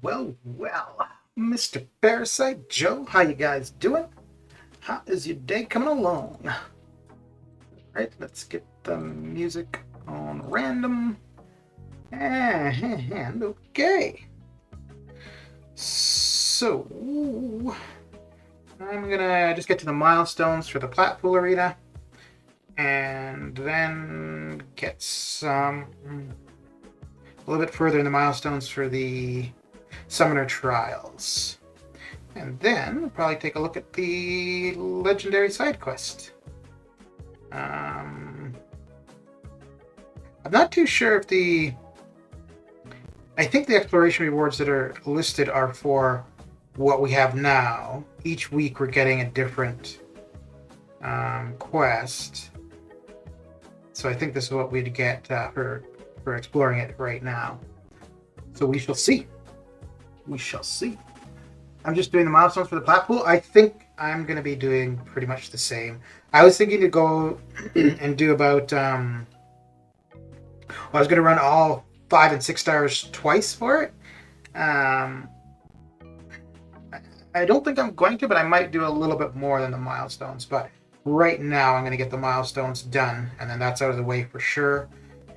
Well, Mr. Parasite Joe, how you guys doing? How is your day coming along? Right, let's get the music on random. And okay. So, I'm gonna just get to the milestones for the Platpool arena. And then get a little bit further in the milestones for the Summoner Trials. And then we'll probably take a look at the Legendary Side Quest. I'm not too sure if I think the exploration rewards that are listed are for what we have now. Each week we're getting a different quest. So I think this is what we'd get for exploring it right now. So we shall see. We shall see. I'm just doing the milestones for the Platpool. I think I'm going to be doing pretty much the same. I was thinking to go and do about... I was going to run all 5 and 6 stars twice for it. I don't think I'm going to, but I might do a little bit more than the milestones. But right now, I'm going to get the milestones done, and then that's out of the way for sure.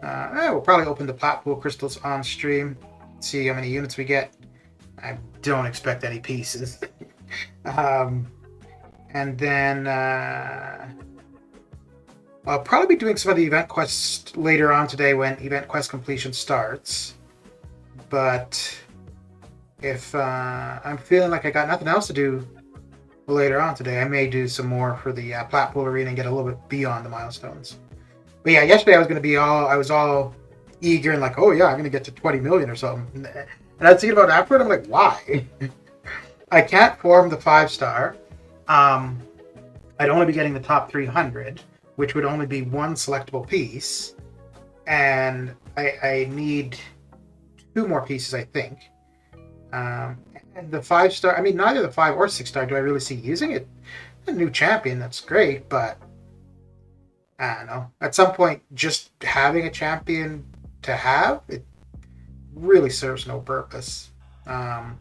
We'll probably open the Platpool crystals on stream, see how many units we get. I don't expect any pieces. And then I'll probably be doing some of the event quests later on today when event quest completion starts. But if I'm feeling like I got nothing else to do later on today, I may do some more for the Platpool arena and get a little bit beyond the milestones. But yeah, yesterday I was all eager and like, oh yeah, I'm gonna get to 20 million or something. And I was thinking about it afterward. I'm like, why? I can't form the 5-star. I'd only be getting the top 300, which would only be one selectable piece, and I need 2 more pieces, I think. And the 5-star, I mean, neither the 5 or 6-star do I really see using it. A new champion, that's great, but I don't know. At some point, just having a champion to have, it really serves no purpose. I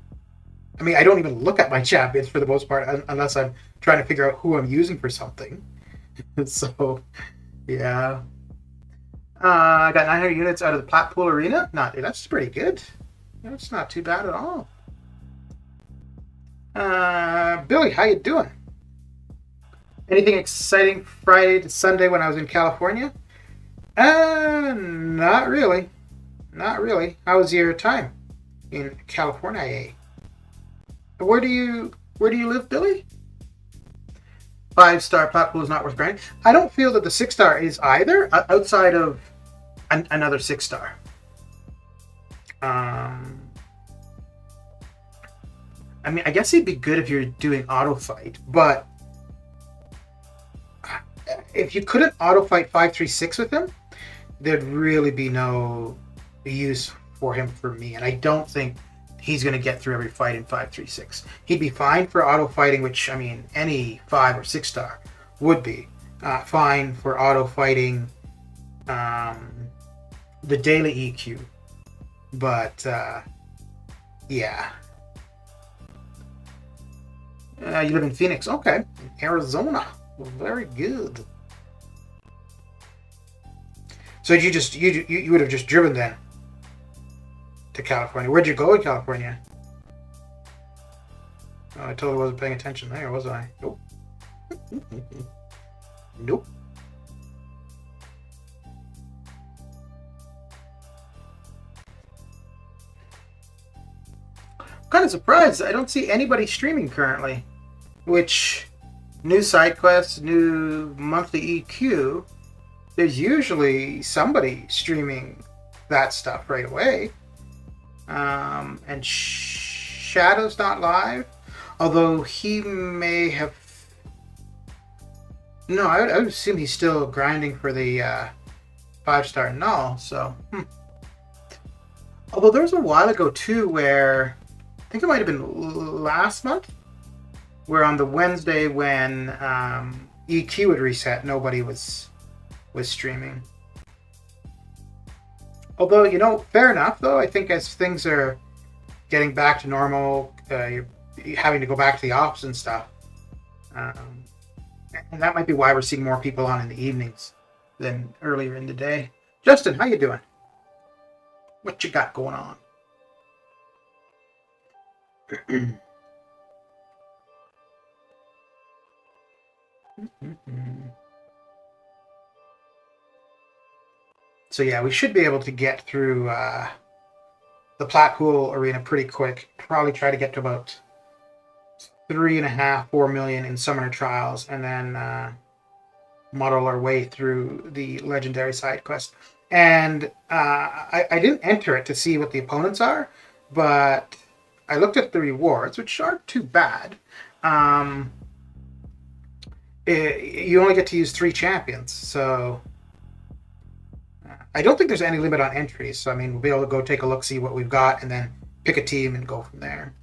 mean, I don't even look at my champions for the most part unless I'm trying to figure out who I'm using for something. So, yeah. I got 900 units out of the Platpool arena. That's pretty good. That's not too bad at all. Billy, how you doing? Anything exciting Friday to Sunday when I was in California? Not really. Not really. How was your time in California? Where do you live, Billy? 5-star Platpool is not worth grinding. I don't feel that the 6-star is either, outside of another 6-star. I mean, I guess it'd be good if you're doing auto fight, but if you couldn't auto fight 536 with him, there'd really be no use for him for me, and I don't think he's going to get through every fight in 536. He'd be fine for auto fighting, which, I mean, any 5 or 6-star would be fine for auto fighting the daily EQ. But, yeah. You live in Phoenix. Okay. In Arizona. Very good. So you would have just driven then to California. Where'd you go in California? Oh, I totally wasn't paying attention there, was I? Nope. Nope. I'm kind of surprised. I don't see anybody streaming currently. Which, new side quests, new monthly EQ, there's usually somebody streaming that stuff right away. And Shadow's not live, although he may have... No, I would assume he's still grinding for the 5-star Knull, so... Although there was a while ago, too, where... I think it might have been last month, where on the Wednesday when EQ would reset, nobody was streaming. Although, fair enough, though. I think as things are getting back to normal. You're having to go back to the office and stuff. Um, and that might be why we're seeing more people on in the evenings than earlier in the day. Justin, how you doing? What you got going on? So yeah, we should be able to get through the Platpool arena pretty quick. Probably try to get to about 3.5, 4 million in summoner trials, and then model our way through the legendary side quest. And I didn't enter it to see what the opponents are, but I looked at the rewards, which aren't too bad. You only get to use 3 champions, so I don't think there's any limit on entries. So I mean, we'll be able to go take a look, see what we've got, and then pick a team and go from there.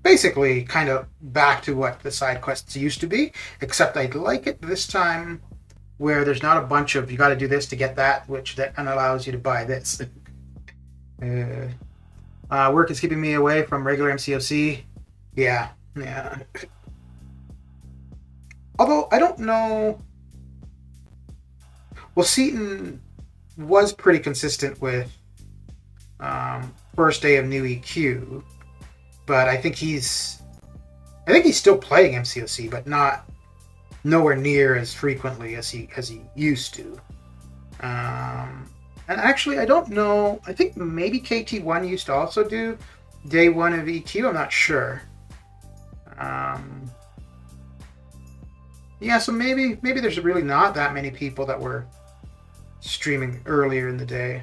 Basically, kind of back to what the side quests used to be, except I'd like it this time where there's not a bunch of you got to do this to get that, which then allows you to buy this. Work is keeping me away from regular MCOC. Yeah. Although I don't know. Well, Seaton was pretty consistent with first day of new EQ, but I think he's still playing MCOC, but nowhere near as frequently as he used to. And actually, I don't know. I think maybe KT1 used to also do day 1 of EQ. I'm not sure. Yeah, so maybe there's really not that many people that were streaming earlier in the day.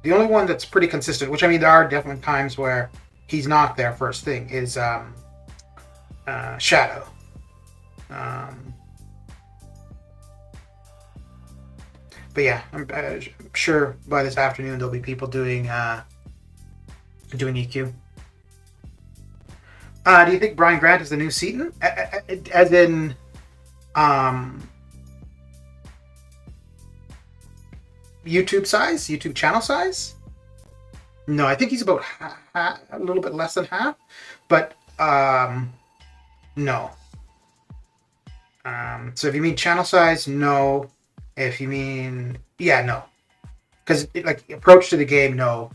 The only one that's pretty consistent, which I mean, there are definitely times where he's not there first thing, is Shadow. But yeah, I'm sure by this afternoon there'll be people doing EQ. Do you think Brian Grant is the new Seaton? As in, YouTube size? YouTube channel size? No, I think he's about a little bit less than half. But, no. So if you mean channel size, no. If you mean... Yeah, no. Because, like, approach to the game, no.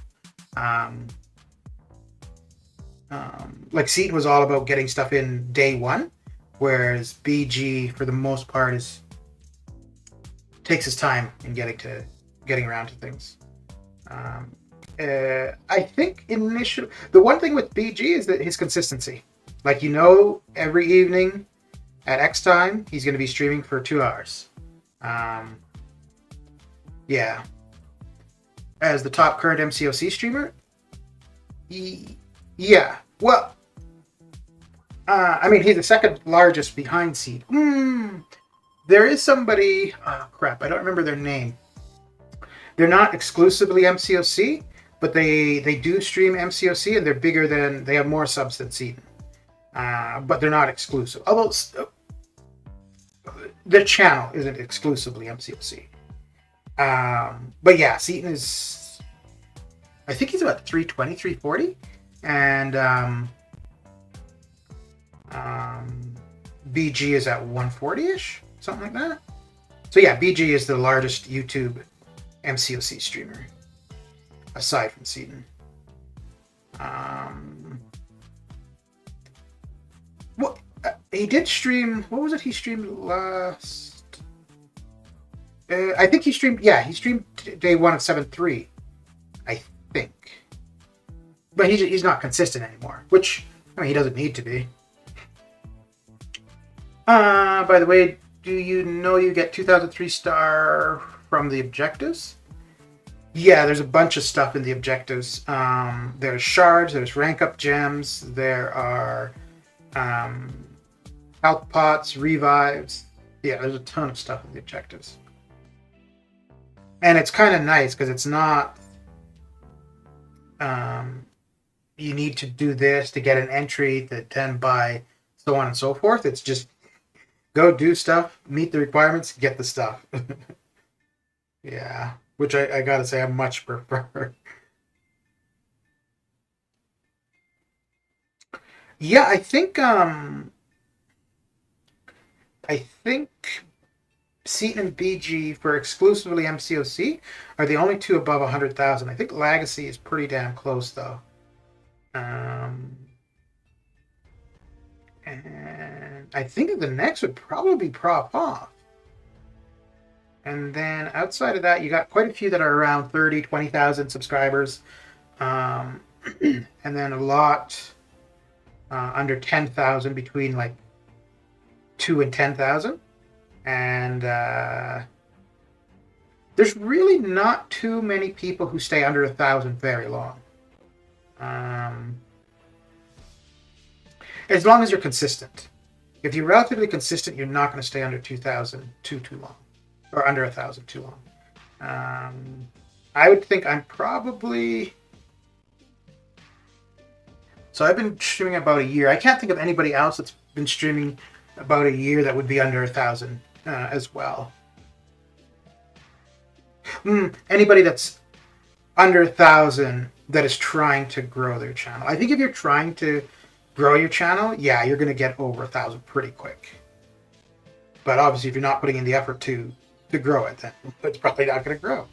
Like Seaton was all about getting stuff in day 1, whereas BG for the most part takes his time in getting around to things. I think initially the one thing with BG is that his consistency. Like, every evening at X time he's going to be streaming for 2 hours. Yeah. As the top current MCOC streamer, yeah. Well, I mean, he's the second largest behind Seed. There is somebody... Oh, crap. I don't remember their name. They're not exclusively MCOC, but they do stream MCOC, and they're bigger than... They have more subs than Seed. But they're not exclusive. Although, their channel isn't exclusively MCOC. But yeah, Seaton is... I think he's about 320, 340. And BG is at 140-ish, something like that. So yeah, BG is the largest YouTube MCOC streamer, aside from Seaton. What he did stream? What was it he streamed last? I think he streamed. Yeah, he streamed day 1 of 7.3. I think. But he's not consistent anymore, which, I mean, he doesn't need to be. By the way, do you know you get 2003 star from the objectives? Yeah, there's a bunch of stuff in the objectives. There's shards, there's rank up gems, there are health pots, revives. Yeah, there's a ton of stuff in the objectives. And it's kind of nice because it's not... you need to do this to get an entry that then buy so on and so forth. It's just go do stuff, meet the requirements, get the stuff. Yeah, which I gotta say I much prefer. Yeah, I think Seton and BG for exclusively MCOC are the only two above 100,000. I think Legacy is pretty damn close though. Um, and I think the next would probably be Prop Off. And then outside of that, you got quite a few that are around 30, 20,000 subscribers. Um, and then a lot under 10,000, between like 2 and 10,000. And there's really not too many people who stay under 1,000 very long. Um, as long as you're consistent. If you're relatively consistent, you're not going to stay under 2,000 too long, or under 1,000 too long. I would think I'm probably. So I've been streaming about a year. I can't think of anybody else that's been streaming about a year that would be under 1,000 as well. Anybody that's under 1,000 that is trying to grow their channel. I think if you're trying to grow your channel, yeah, you're going to get over 1,000 pretty quick. But obviously, if you're not putting in the effort to grow it, then it's probably not going to grow.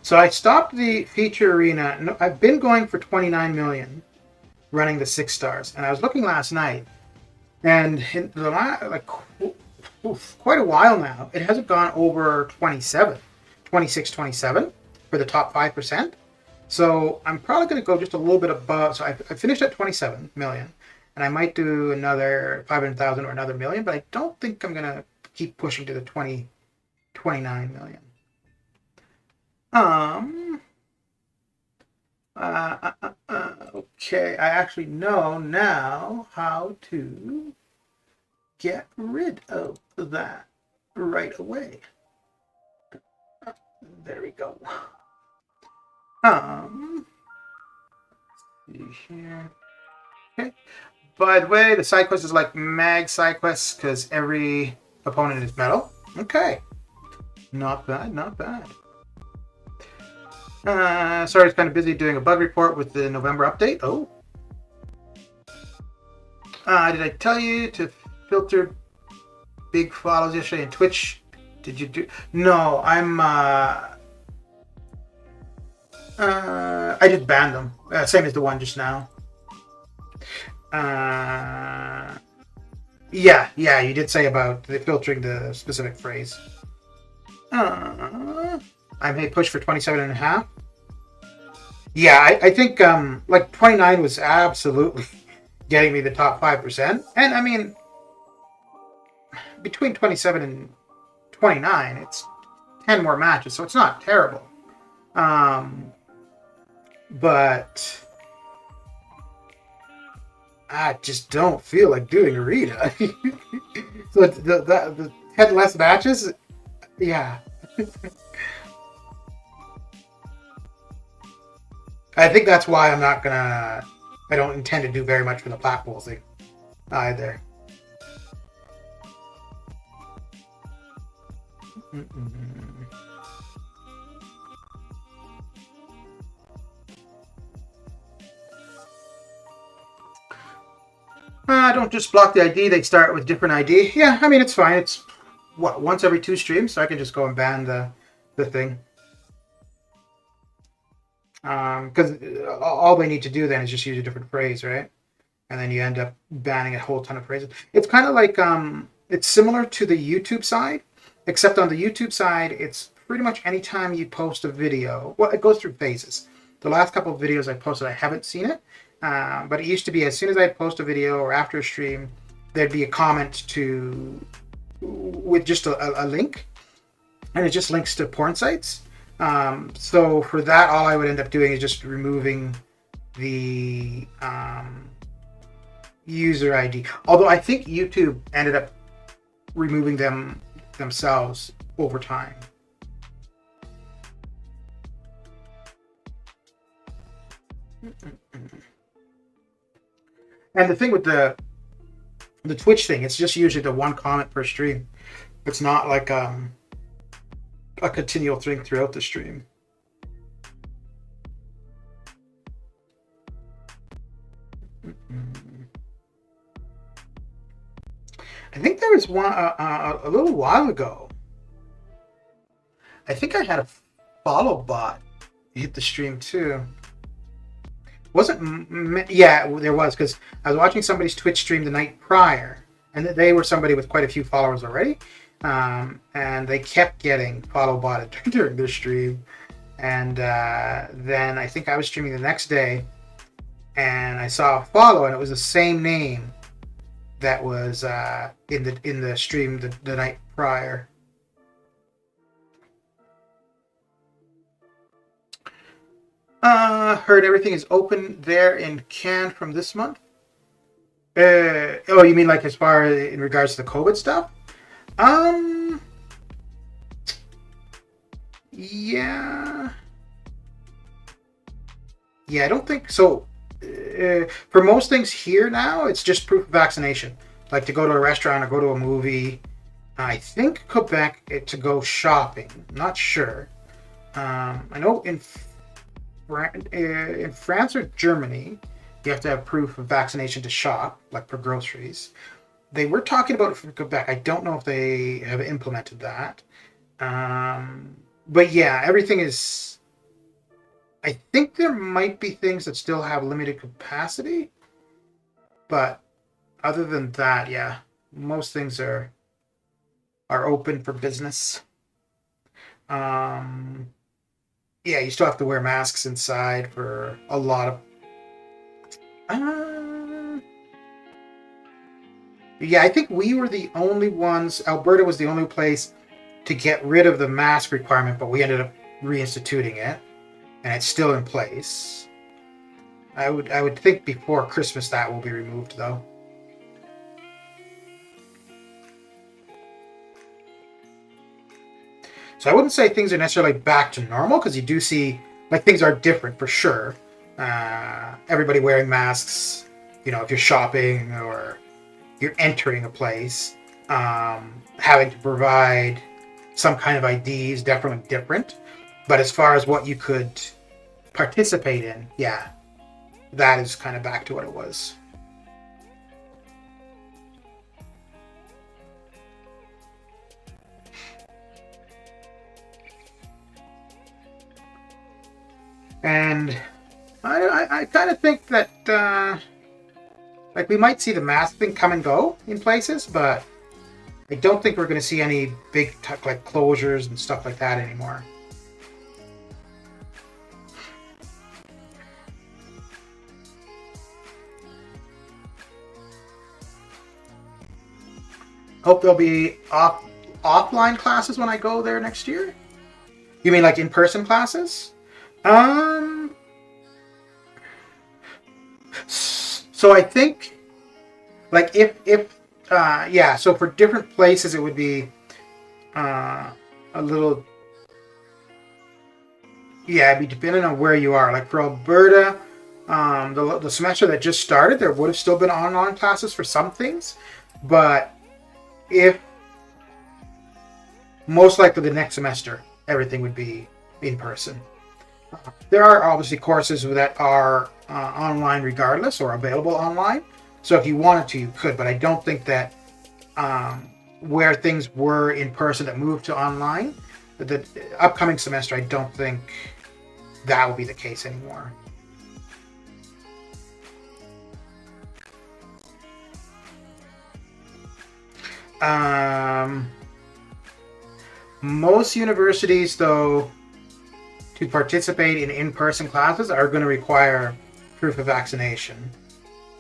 So I stopped the feature arena. No, I've been going for 29 million, running the 6 stars, and I was looking last night, and in the like quite a while now, it hasn't gone over 27, 26, 27 for the top 5%. So I'm probably going to go just a little bit above. So I finished at 27 million, and I might do another 500,000 or another million, but I don't think I'm going to keep pushing to the 29 million. Okay, I actually know now how to get rid of that right away. There we go. See here. Okay. By the way, the side quest is like mag side quests because every opponent is metal. Okay. Not bad, not bad. Sorry, it's kind of busy doing a bug report with the November update. Oh. Did I tell you to filter big follows yesterday in Twitch? Did you do? No, I just banned them. Same as the one just now. Yeah, you did say about filtering the specific phrase. I may push for 27.5. Yeah, I think like 29 was absolutely getting me the top 5%. And I mean, between 27 and 29, it's 10 more matches, so it's not terrible. But I just don't feel like doing arena. So the 10 less matches, yeah. I think that's why I don't intend to do very much for the Platpool thing either. Don't just block the ID, they start with different ID. Yeah, I mean, it's fine. It's, what, once every 2 streams, so I can just go and ban the thing. Because all they need to do then is just use a different phrase, right? And then you end up banning a whole ton of phrases. It's kind of like, it's similar to the YouTube side, except on the YouTube side, it's pretty much anytime you post a video, well, it goes through phases. The last couple of videos I posted, I haven't seen it, but it used to be as soon as I post a video or after a stream, there'd be a comment with just a link, and it just links to porn sites. So for that, all I would end up doing is just removing the user ID. Although I think YouTube ended up removing them themselves over time. And the thing with the Twitch thing, it's just usually the one comment per stream. It's not like a continual thing throughout the stream. I think there was one a little while ago. I think I had a follow bot hit the stream too. Wasn't yeah, there was, because I was watching somebody's Twitch stream the night prior, and they were somebody with quite a few followers already, and they kept getting follow botted during their stream. And then I think I was streaming the next day, and I saw a follow, and it was the same name that was in the stream the night prior. Heard everything is open there in Cannes from this month. Oh, you mean like as far as in regards to the COVID stuff? Yeah. Yeah, I don't think so. For most things here now, it's just proof of vaccination. Like to go to a restaurant or go to a movie. I think Quebec to go shopping. Not sure. I know in France or Germany, you have to have proof of vaccination to shop, like for groceries. They were talking about it for Quebec. I don't know if they have implemented that. But yeah, everything is... I think there might be things that still have limited capacity. But other than that, yeah, most things are open for business. Yeah, you still have to wear masks inside for a lot of... yeah, I think we were the only ones... Alberta was the only place to get rid of the mask requirement, but we ended up reinstituting it, and it's still in place. I would think before Christmas that will be removed, though. So I wouldn't say things are necessarily back to normal, because you do see, like, things are different for sure. Everybody wearing masks, you know, if you're shopping or you're entering a place, having to provide some kind of ID is definitely different. But as far as what you could participate in, yeah, that is kind of back to what it was. And I kind of think that like we might see the mask thing come and go in places, but I don't think we're going to see any big like closures and stuff like that anymore. Hope there'll be offline classes when I go there next year. You mean like in-person classes? So I think, like, if yeah, so for different places it would be a little, yeah, it'd be depending on where you are. Like for Alberta, the semester that just started, there would have still been online classes for some things, but if most likely the next semester, everything would be in person. There are obviously courses that are online regardless or available online. So if you wanted to, you could, but I don't think that where things were in person that moved to online, the upcoming semester, I don't think that will be the case anymore. Most universities, though, to participate in in-person classes are going to require proof of vaccination.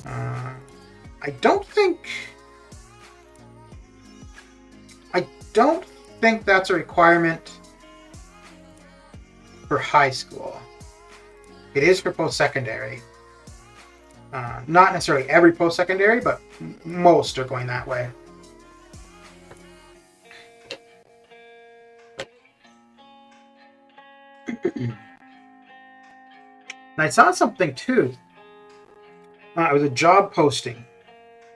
I don't think that's a requirement for high school. It is for post-secondary. Not necessarily every post-secondary, but most are going that way. And I saw something too. It was a job posting.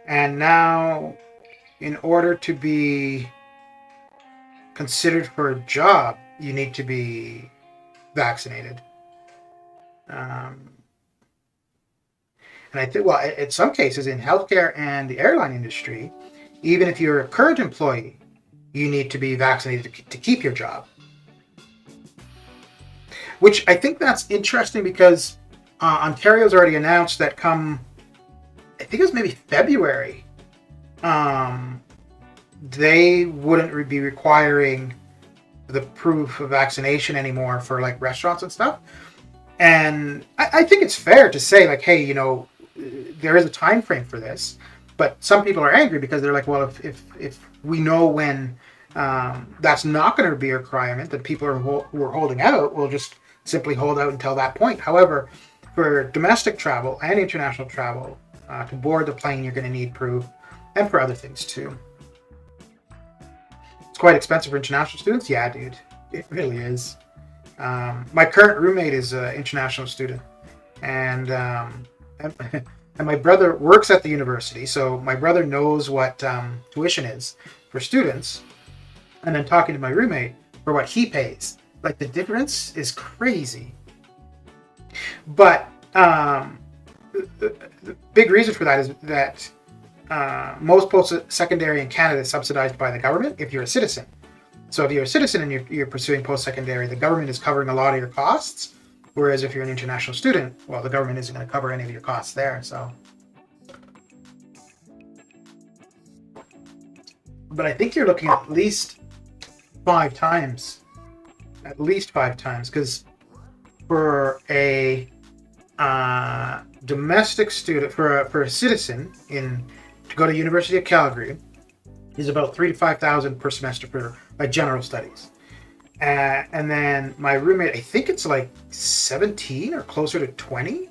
And now, in order to be considered for a job, you need to be vaccinated. Um, and I think, well, in some cases, in healthcare and the airline industry, even if you're a current employee, you need to be vaccinated to keep your job. Which I think that's interesting because Ontario's already announced that come, I think it was maybe February, they wouldn't be requiring the proof of vaccination anymore for like restaurants and stuff. And I think it's fair to say, like, hey, there is a time frame for this, but some people are angry because they're like, well, if we know when that's not going to be a requirement, that people who are holding out will just simply hold out until that point. However, for domestic travel and international travel, to board the plane, you're going to need proof, and for other things too. It's quite expensive for international students. Yeah, dude, it really is. My current roommate is an international student, and my brother works at the university, so my brother knows what tuition is for students. And then talking to my roommate for what he pays, like the difference is crazy. But the big reason for that is that most post-secondary in Canada is subsidized by the government if you're a citizen. So if you're a citizen and you're pursuing post-secondary, the government is covering a lot of your costs. Whereas if you're an international student, well, the government isn't going to cover any of your costs there. So, but I think you're looking at least 5 times. At least 5 times, because for a domestic student, for a citizen to go to University of Calgary, is about $3,000 to $5,000 per semester for like general studies. And then my roommate, I think it's like 17 or closer to 20.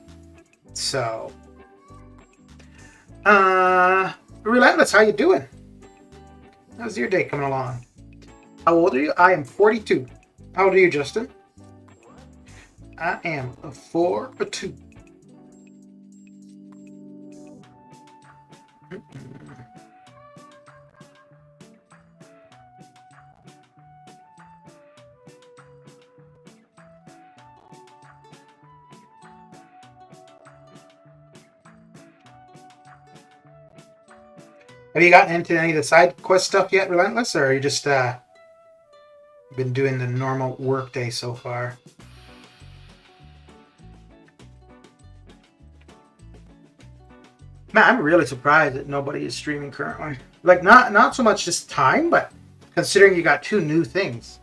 So, Relentless, how you doing? How's your day coming along? How old are you? I am 42. How old are you, Justin? I am a 4'2". Have you gotten into any of the side quest stuff yet, Relentless, or are you just been doing the normal work day so far? Man, I'm really surprised that nobody is streaming currently. Like, not so much just time, but considering you got 2 new things.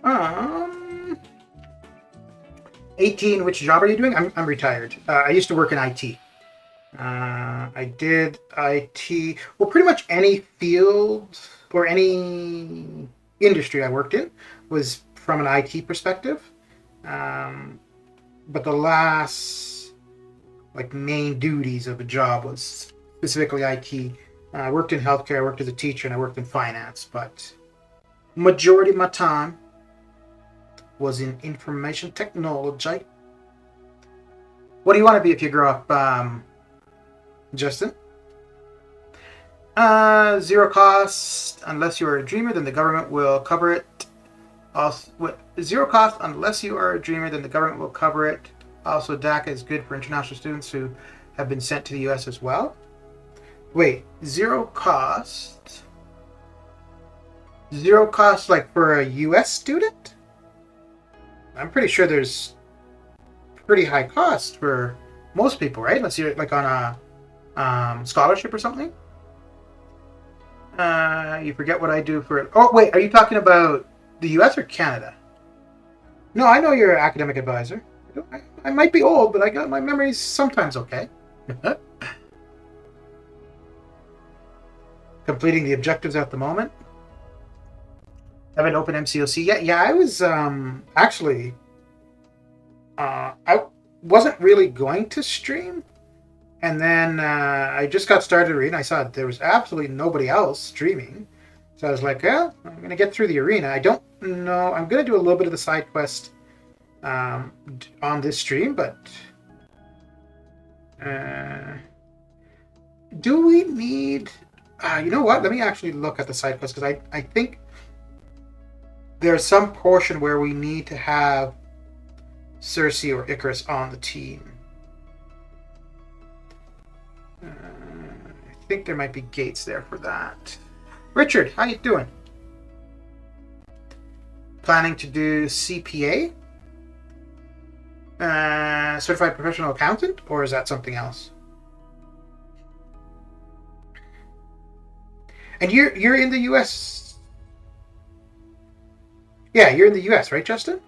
Um, 18, which job are you doing? I'm retired. I used to work in IT. I did IT, well, pretty much any field or any industry I worked in was from an IT perspective. But the last like main duties of a job was specifically IT. I worked in healthcare, I worked as a teacher, and I worked in finance, but majority of my time was in information technology. What do you want to be if you grow up, Justin? Zero cost unless you are a dreamer, then the government will cover it. Also, zero cost unless you are a dreamer, then the government will cover it. Also, DACA is good for international students who have been sent to the U.S. as well. Wait, zero cost? Zero cost like for a U.S. student? I'm pretty sure there's pretty high cost for most people, right? Unless you're like on a scholarship or something. You forget what I do for it. Oh, wait, are you talking about the U.S. or Canada? No, I know you're an academic advisor. I might be old, but I got my memory's sometimes okay. Completing the objectives at the moment. Haven't opened MCOC yet. Yeah, I was actually I wasn't really going to stream, and then I just got started reading. I saw there was absolutely nobody else streaming, so I was like, "Yeah, I'm gonna get through the arena." I don't know. I'm gonna do a little bit of the side quest on this stream, but do we need? You know what? Let me actually look at the side quest because I think there's some portion where we need to have Cersei or Icarus on the team. I think there might be gates there for that. Richard, how you doing? Planning to do CPA? Certified Professional Accountant? Or is that something else? And you're in the US? Yeah, you're in the US, right, Justin?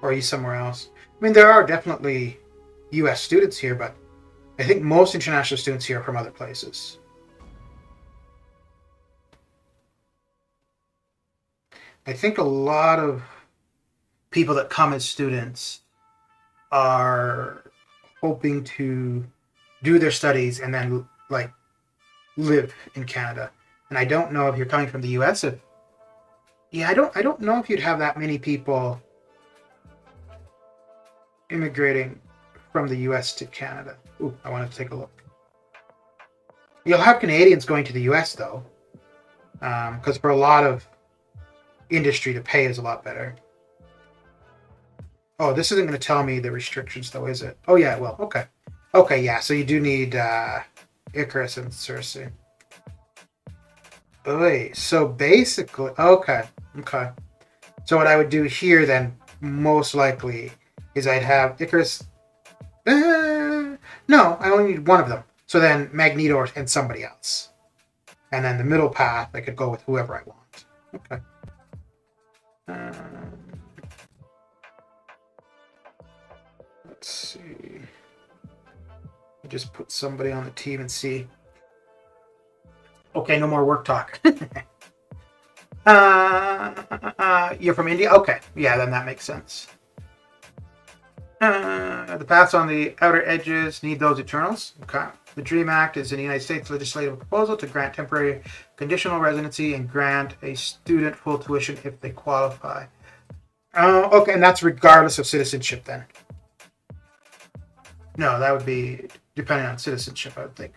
Or are you somewhere else? I mean, there are definitely US students here, but I think most international students here are from other places. I think a lot of people that come as students are hoping to do their studies and then like live in Canada. And I don't know if you're coming from the US. I don't know if you'd have that many people immigrating from the US to Canada. Ooh, I wanted to take a look. You'll have Canadians going to the US though, because for a lot of industry, the pay is a lot better. Oh, this isn't going to tell me the restrictions though, is it? Oh yeah, well, okay. Okay, yeah, so you do need Icarus and Cersei. Wait, so basically, okay. So what I would do here then, most likely, is I'd have Icarus. No, I only need one of them. So then Magneto and somebody else. And then the middle path, I could go with whoever I want. Okay. Let's see. Just put somebody on the team and see. Okay, no more work talk. You're from India? Okay. Yeah, then that makes sense. The paths on the outer edges need those Eternals. Okay. The DREAM Act is an United States legislative proposal to grant temporary conditional residency and grant a student full tuition if they qualify. Okay, and that's regardless of citizenship then? No, that would be depending on citizenship, I would think.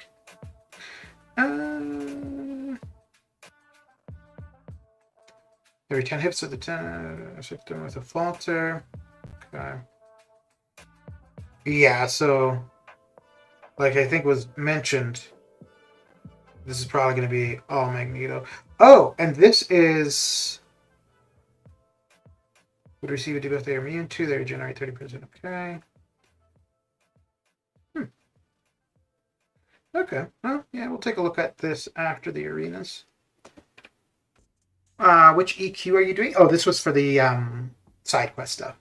Every 10 hits of the 10 victim with a falter. Okay. Yeah, so like I think was mentioned, this is probably going to be all Magneto. Oh, and this is would receive a debuff they are immune to. They regenerate 30%. Okay. Okay. Well, yeah, we'll take a look at this after the arenas. Which EQ are you doing? Oh, this was for the side quest stuff.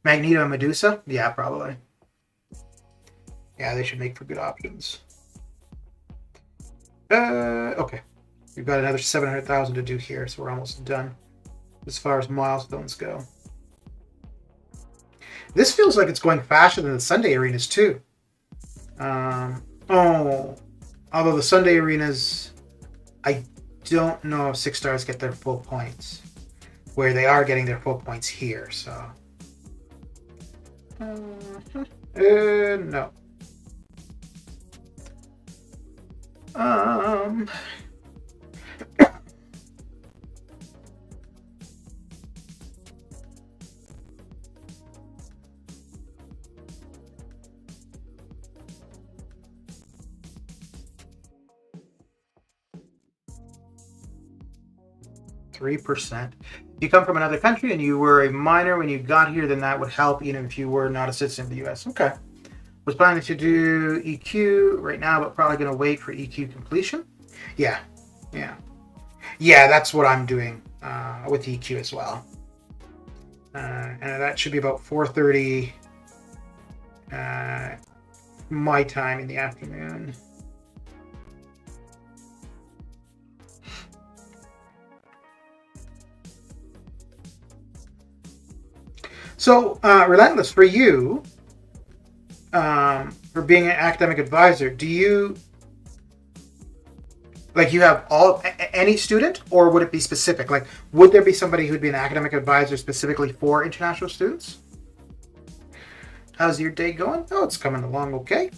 Magneto and Medusa? Yeah, probably. Yeah, they should make for good options. Okay. We've got another 700,000 to do here, so we're almost done as far as milestones go. This feels like it's going faster than the Sunday arenas, too. Although the Sunday arenas, I don't know if 6 stars get their full points, where they are getting their full points here, so. No. 3%. If you come from another country and you were a minor when you got here, then that would help even if you were not a citizen of the US. Okay. Was planning to do EQ right now, but probably going to wait for EQ completion. Yeah. That's what I'm doing with EQ as well. And that should be about 4:30 my time in the afternoon. So, Relentless, for you, for being an academic advisor, do you like you have any student, or would it be specific? Like, would there be somebody who'd be an academic advisor specifically for international students? How's your day going? Oh, it's coming along okay.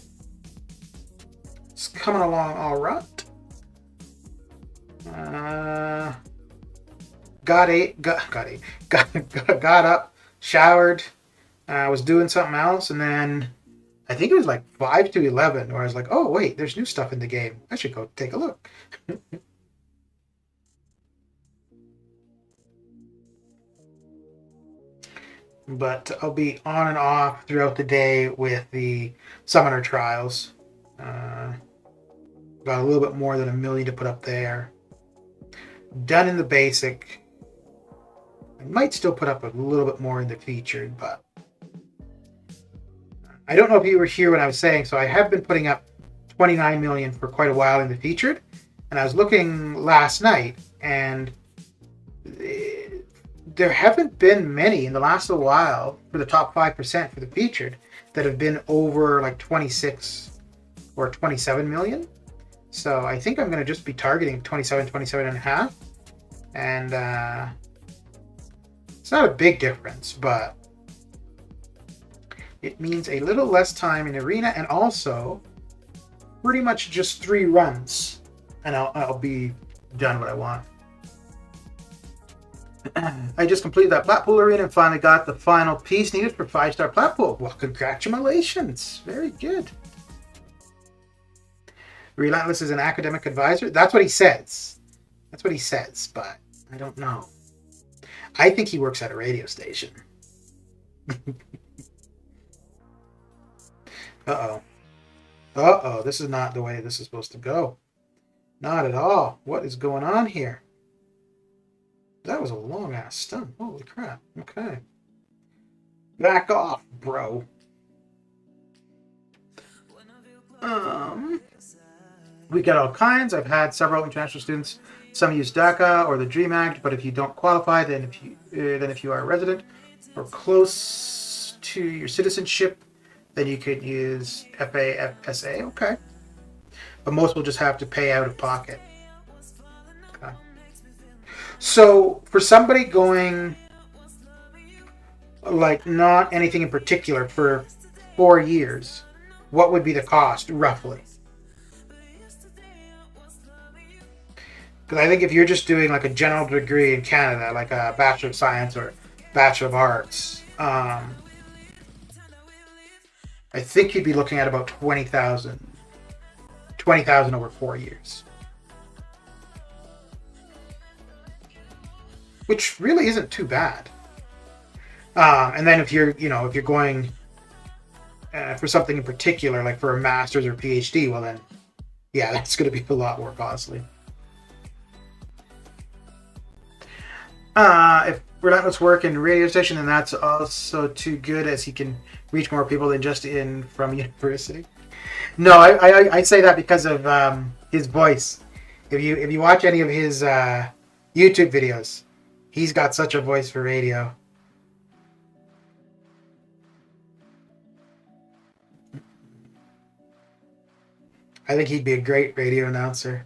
It's coming along all right. Got up, showered, was doing something else, and then I think it was like 5 to 11 where I was like, oh, wait, there's new stuff in the game. I should go take a look. But I'll be on and off throughout the day with the Summoner Trials. Got a little bit more than 1 million to put up there. Done in the basic. I might still put up a little bit more in the featured, but I don't know if you were here when I was saying, so I have been putting up 29 million for quite a while in the featured, and I was looking last night, and there haven't been many in the last little while for the top 5% for the featured that have been over like 26 or 27 million. So I think I'm going to just be targeting 27 and a half. And it's not a big difference, but it means a little less time in arena, and also pretty much just 3 runs, and I'll be done what I want. I just completed that Platpool arena and finally got the final piece needed for 5-star Platpool. Well, congratulations. Very good. Relentless is an academic advisor. That's what he says. That's what he says, but I don't know. I think he works at a radio station. Uh-oh. Uh-oh. This is not the way this is supposed to go. Not at all. What is going on here? That was a long-ass stun. Holy crap. Okay. Back off, bro. We get all kinds. I've had several international students. Some use DACA or the Dream Act, but if you don't qualify, then if you are a resident or close to your citizenship, then you could use FAFSA. Okay. But most will just have to pay out of pocket. Okay. So for somebody going like not anything in particular for 4 years, what would be the cost roughly? Because I think if you're just doing like a general degree in Canada, like a Bachelor of Science or Bachelor of Arts, I think you'd be looking at about 20,000 over 4 years. Which really isn't too bad. And then if you're going for something in particular, like for a master's or PhD, well then, yeah, that's going to be a lot more costly. If Relentless work in radio station, then that's also too good, as he can reach more people than just in from university. No, I say that because of his voice. If you watch any of his YouTube videos, he's got such a voice for radio. I think he'd be a great radio announcer.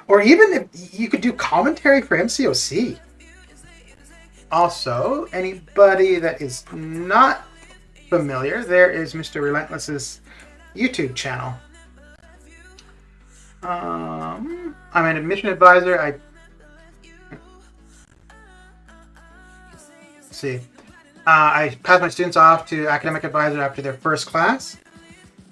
Or even if you could do commentary for MCOC. Also, anybody that is not familiar, there is Mr. Relentless's YouTube channel. I'm an admission advisor. Let's see. I pass my students off to academic advisor after their first class.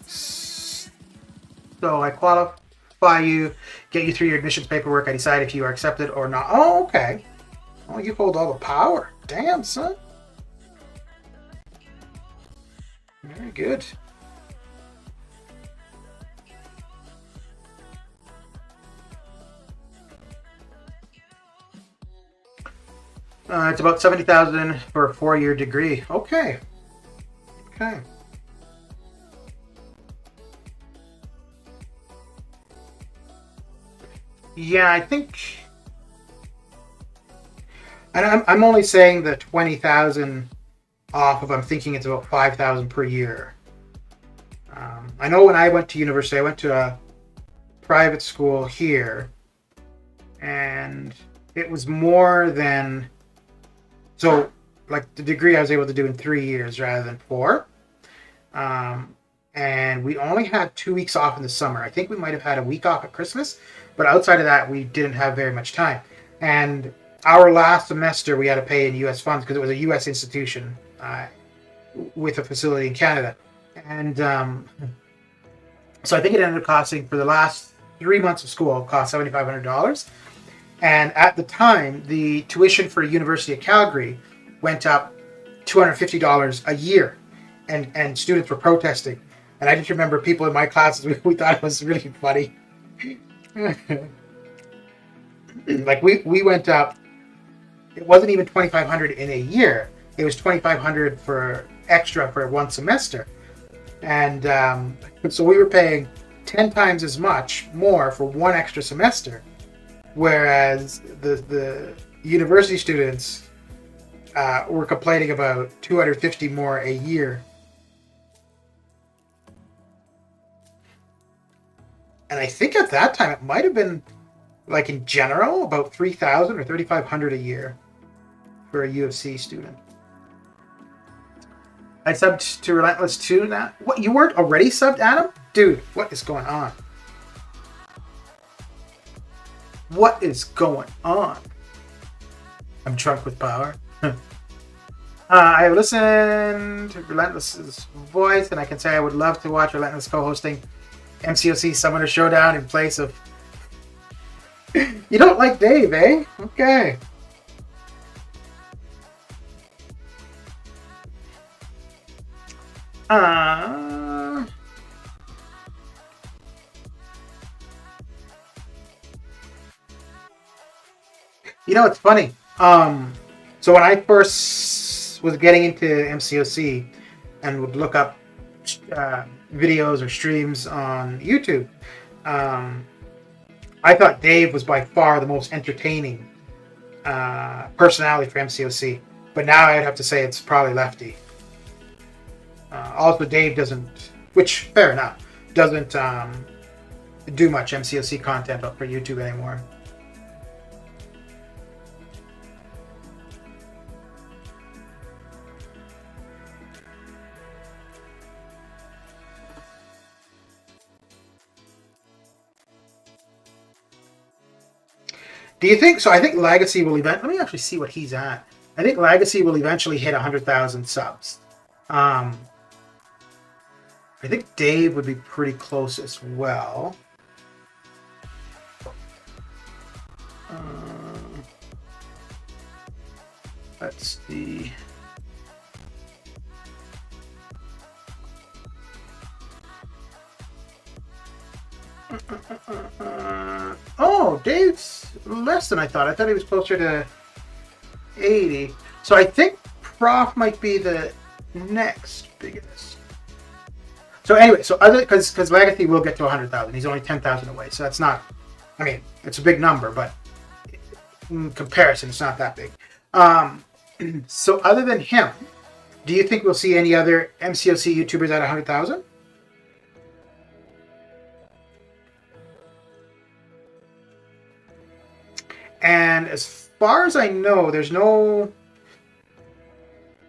So I qualify you, get you through your admissions paperwork. I decide if you are accepted or not. Oh, okay. Oh, you hold all the power. Damn, son. Very good. It's about 70,000 for a 4-year degree. Okay. Okay. Yeah, I think And I'm only saying the 20,000 off of, I'm thinking it's about 5,000 per year. I know when I went to university, I went to a private school here, and it was more than, so like the degree I was able to do in 3 years rather than 4. And we only had 2 weeks off in the summer. I think we might have had a week off at Christmas, but outside of that, we didn't have very much time. And our last semester, we had to pay in U.S. funds because it was a U.S. institution with a facility in Canada. And so I think it ended up costing, for the last 3 months of school, it cost $7,500. And at the time, the tuition for University of Calgary went up $250 a year, and students were protesting. And I just remember people in my classes, we thought it was really funny. Like we went up, it wasn't even $2,500 in a year. It was $2,500 for extra for one semester. And so we were paying 10 times as much more for one extra semester. Whereas the university students were complaining about $250 more a year. And I think at that time it might have been, like in general, about $3,000 or $3,500 a year for a U of C student. I subbed to Relentless 2 now. What, you weren't already subbed, Adam? Dude, what is going on? What is going on? I'm drunk with power. I have listened to Relentless's voice, and I can say I would love to watch Relentless co-hosting MCOC Summoner Showdown in place of... You don't like Dave, eh? Okay. You know, it's funny. So when I first was getting into MCOC and would look up videos or streams on YouTube, I thought Dave was by far the most entertaining personality for MCOC. But now I'd have to say it's probably Lefty. Also, Dave doesn't, which fair enough, doesn't do much MCOC content up for YouTube anymore. Do you think so? I think Legacy will let me actually see what he's at. I think Legacy will eventually hit 100,000 subs. I think Dave would be pretty close as well. Let's see. Oh, Dave's less than I thought. I thought he was closer to 80. So I think Prof might be the next biggest. So anyway, so other because Legacy will get to 100,000. He's only 10,000 away. So that's not. I mean, it's a big number, but in comparison, it's not that big. So other than him, do you think we'll see any other MCOC YouTubers at 100,000? And as far as I know, there's no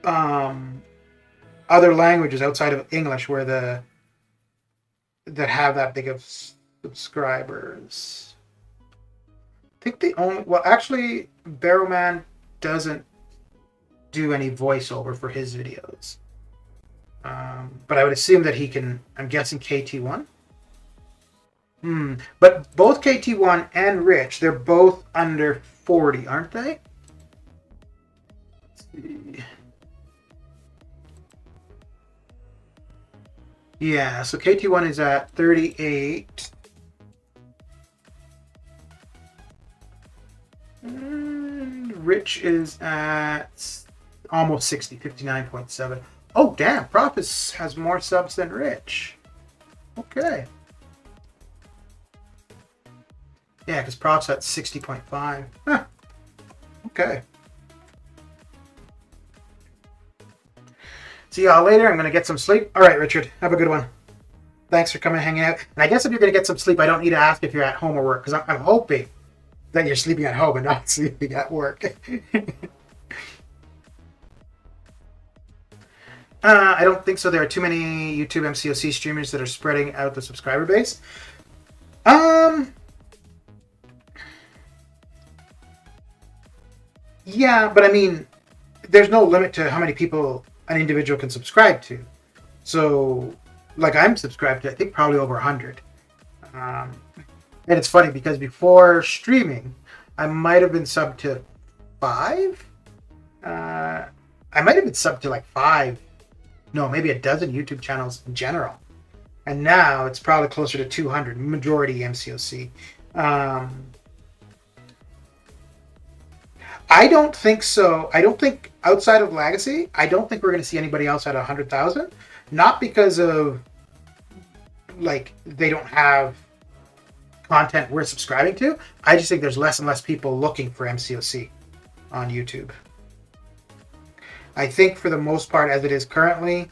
other languages outside of English where that have that big of subscribers. I think the only, well, actually, Barrowman doesn't do any voiceover for his videos. But I would assume that he can, I'm guessing KT1. But both KT1 and Rich, they're both under 40, aren't they? Let's see. Yeah, so KT1 is at 38. And Rich is at almost 60, 59.7. Oh, damn, Prof has more subs than Rich. Okay. Yeah, because Prof's at 60.5. Huh. Okay. See y'all later. I'm going to get some sleep. All right, Richard. Have a good one. Thanks for coming and hanging out. And I guess if you're going to get some sleep, I don't need to ask if you're at home or work, because I'm hoping that you're sleeping at home and not sleeping at work. I don't think so. There are too many YouTube MCOC streamers that are spreading out the subscriber base. Yeah, but I mean, there's no limit to how many people an individual can subscribe to. So, like, I'm subscribed to, I think, probably over 100. And it's funny because before streaming, I might have been subbed to 5. I might have been subbed to like 5. No, maybe a dozen YouTube channels in general. And now it's probably closer to 200, majority MCOC. I don't think so. I don't think outside of Legacy, I don't think we're going to see anybody else at 100,000. Not because of, like, they don't have content we're subscribing to. I just think there's less and less people looking for MCOC on YouTube. I think for the most part, as it is currently,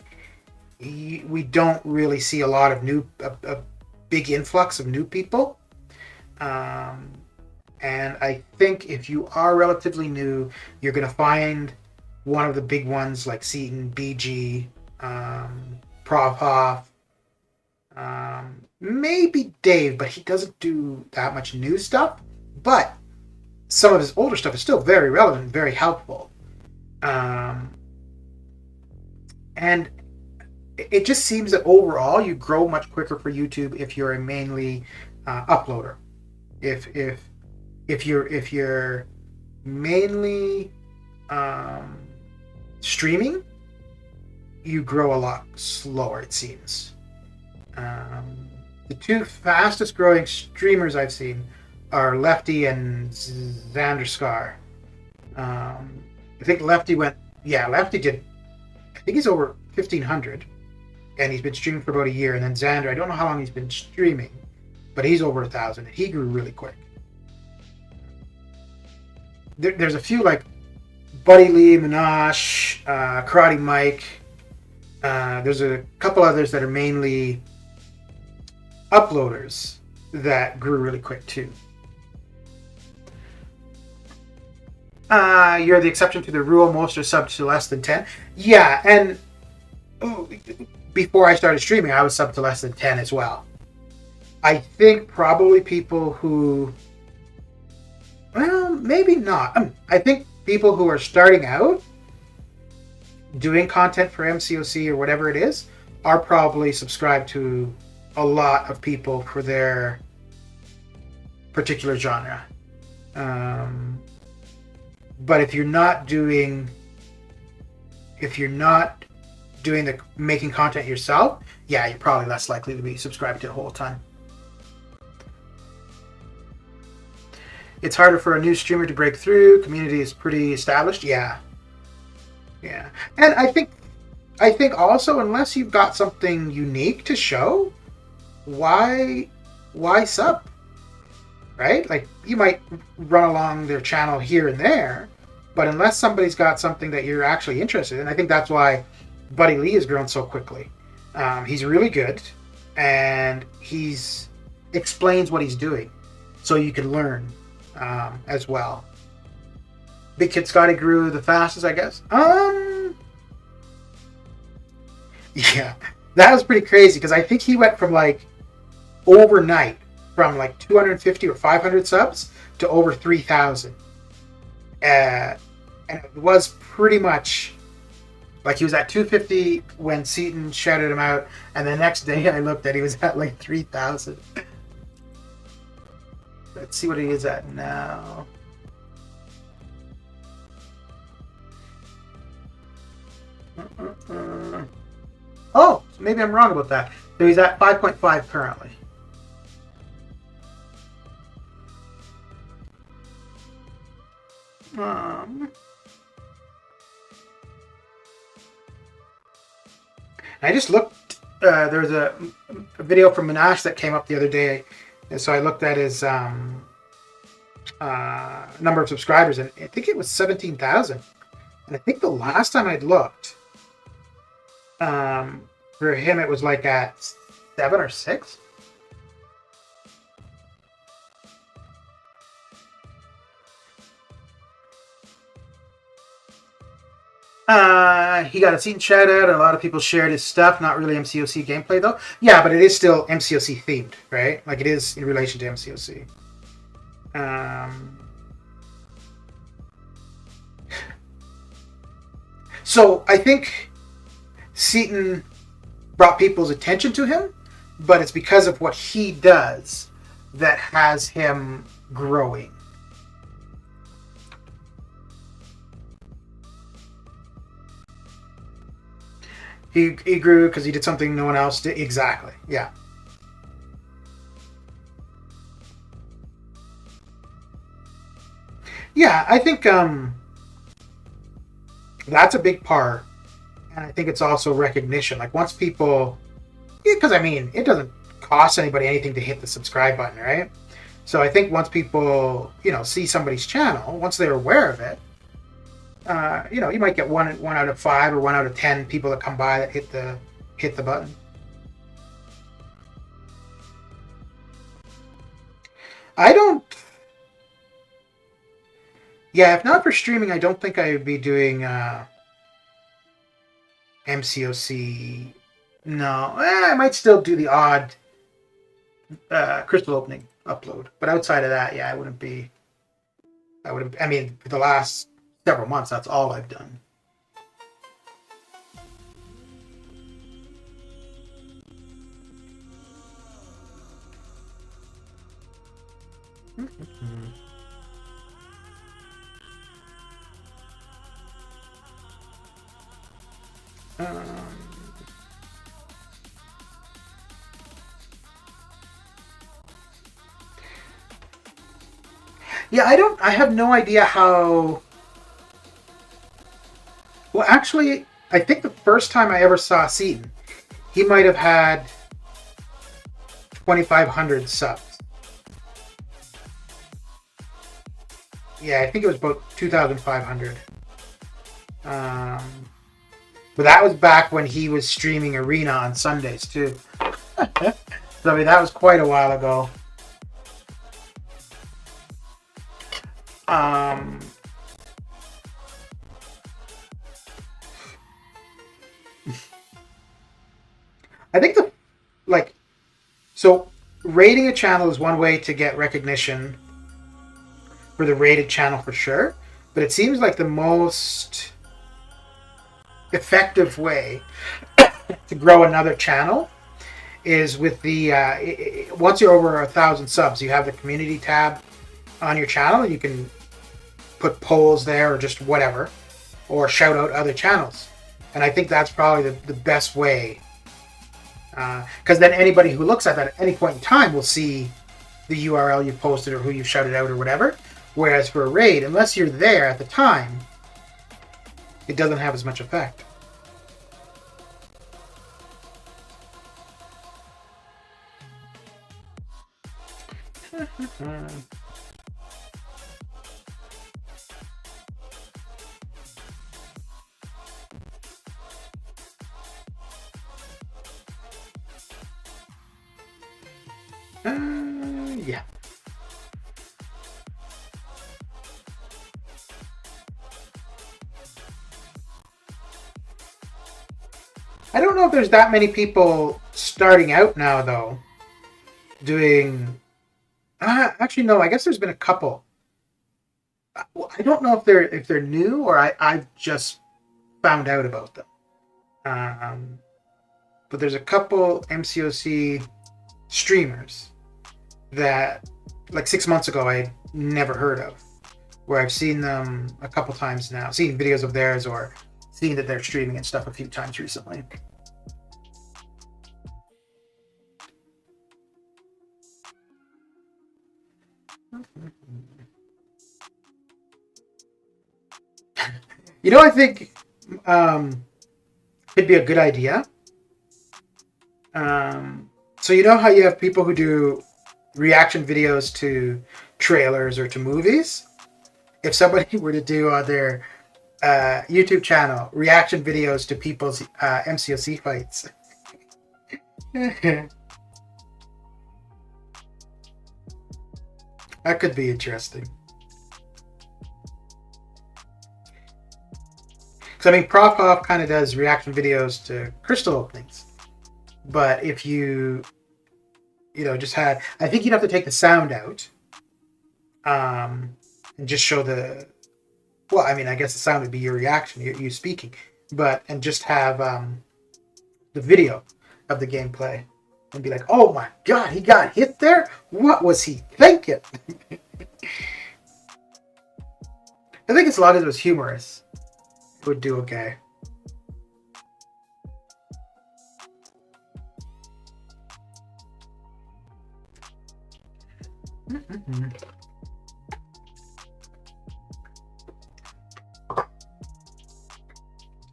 we don't really see a lot of a big influx of new people. And I think if you are relatively new, you're going to find one of the big ones like Seaton, BG, Prof. Maybe Dave, but he doesn't do that much new stuff. But some of his older stuff is still very relevant and very helpful. And it just seems that overall you grow much quicker for YouTube if you're a mainly uploader. If you're mainly streaming, you grow a lot slower, it seems. The two fastest growing streamers I've seen are Lefty and Xanderscar. I think Lefty Lefty did, I think he's over 1,500, and he's been streaming for about a year. And then Xander, I don't know how long he's been streaming, but he's over 1,000, and he grew really quick. There's a few like Buddy Lee, Minash, Karate Mike. There's a couple others that are mainly uploaders that grew really quick too. You're the exception to the rule. Most are subbed to less than 10. Yeah, and before I started streaming, I was subbed to less than 10 as well. I think probably people who... Well, maybe not. I think people who are starting out doing content for MCOC or whatever it is are probably subscribed to a lot of people for their particular genre. But if you're not doing the making content yourself, yeah, you're probably less likely to be subscribed to a whole ton. It's harder for a new streamer to break through. Community is pretty established. Yeah. And I think also, unless you've got something unique to show, why sub? Right? Like, you might run along their channel here and there, but unless somebody's got something that you're actually interested in, I think that's why Buddy Lee has grown so quickly. He's really good, and he's explains what he's doing, so you can learn as well. Big Kid Scotty grew the fastest, I guess. Yeah, that was pretty crazy, because I think he went from like overnight from like 250 or 500 subs to over 3,000. And it was pretty much like he was at 250 when Seaton shouted him out, and the next day I looked at he was at like 3,000. Let's see what he is at now. Oh, maybe I'm wrong about that. So he's at 5.5 currently. I just looked. There was a video from Minash that came up the other day, and so I looked at his number of subscribers, and I think it was 17,000. And I think the last time I'd looked, For him, it was like at 7 or 6. He got a Seaton shout out, and a lot of people shared his stuff. Not really MCOC gameplay though. Yeah, but it is still MCOC themed, right? Like it is in relation to MCOC. So I think Seaton brought people's attention to him, but it's because of what he does that has him growing. He grew because he did something no one else did. Exactly. Yeah. Yeah, I think that's a big part, and I think it's also recognition. Like once people, because I mean, it doesn't cost anybody anything to hit the subscribe button, right? So I think once people, see somebody's channel, once they're aware of it, you might get one out of 5 or 1 out of 10 people that come by that hit the button. I don't. Yeah, if not for streaming, I don't think I would be doing MCOC. No, I might still do the odd crystal opening upload, but outside of that, yeah, I wouldn't be. I would have. I mean, for the last several months, that's all I've done. Yeah, I don't. I have no idea how. Well, actually, I think the first time I ever saw Seaton, he might have had 2,500 subs. Yeah, I think it was about 2,500. But that was back when he was streaming Arena on Sundays too. So I mean, that was quite a while ago. I think so rating a channel is one way to get recognition for the rated channel for sure, but it seems like the most effective way to grow another channel is with the once you're over 1,000 subs, you have the community tab on your channel, and you can put polls there or just whatever, or shout out other channels. And I think that's probably the best way, because then anybody who looks at that at any point in time will see the URL you posted or who you shouted out or whatever. Whereas for a raid, unless you're there at the time, it doesn't have as much effect. Yeah. I don't know if there's that many people starting out now, though, doing. Actually, no. I guess there's been a couple. Well, I don't know if they're new or I've just found out about them. But there's a couple MCOC streamers that, like 6 months ago, I never heard of. Where I've seen them a couple times now, seen videos of theirs or seen that they're streaming and stuff a few times recently. I think it'd be a good idea. So how you have people who do reaction videos to trailers or to movies? If somebody were to do YouTube channel, reaction videos to people's MCOC fights. That could be interesting. Because, I mean, Prof Off kind of does reaction videos to crystal openings. But if you just had... I think you'd have to take the sound out. And just show the... Well, I mean, I guess the sound would be your reaction, you speaking. And just have the video of the gameplay. And be like, oh my god, he got hit there? What was he thinking? I think as long as it was humorous, it would do okay.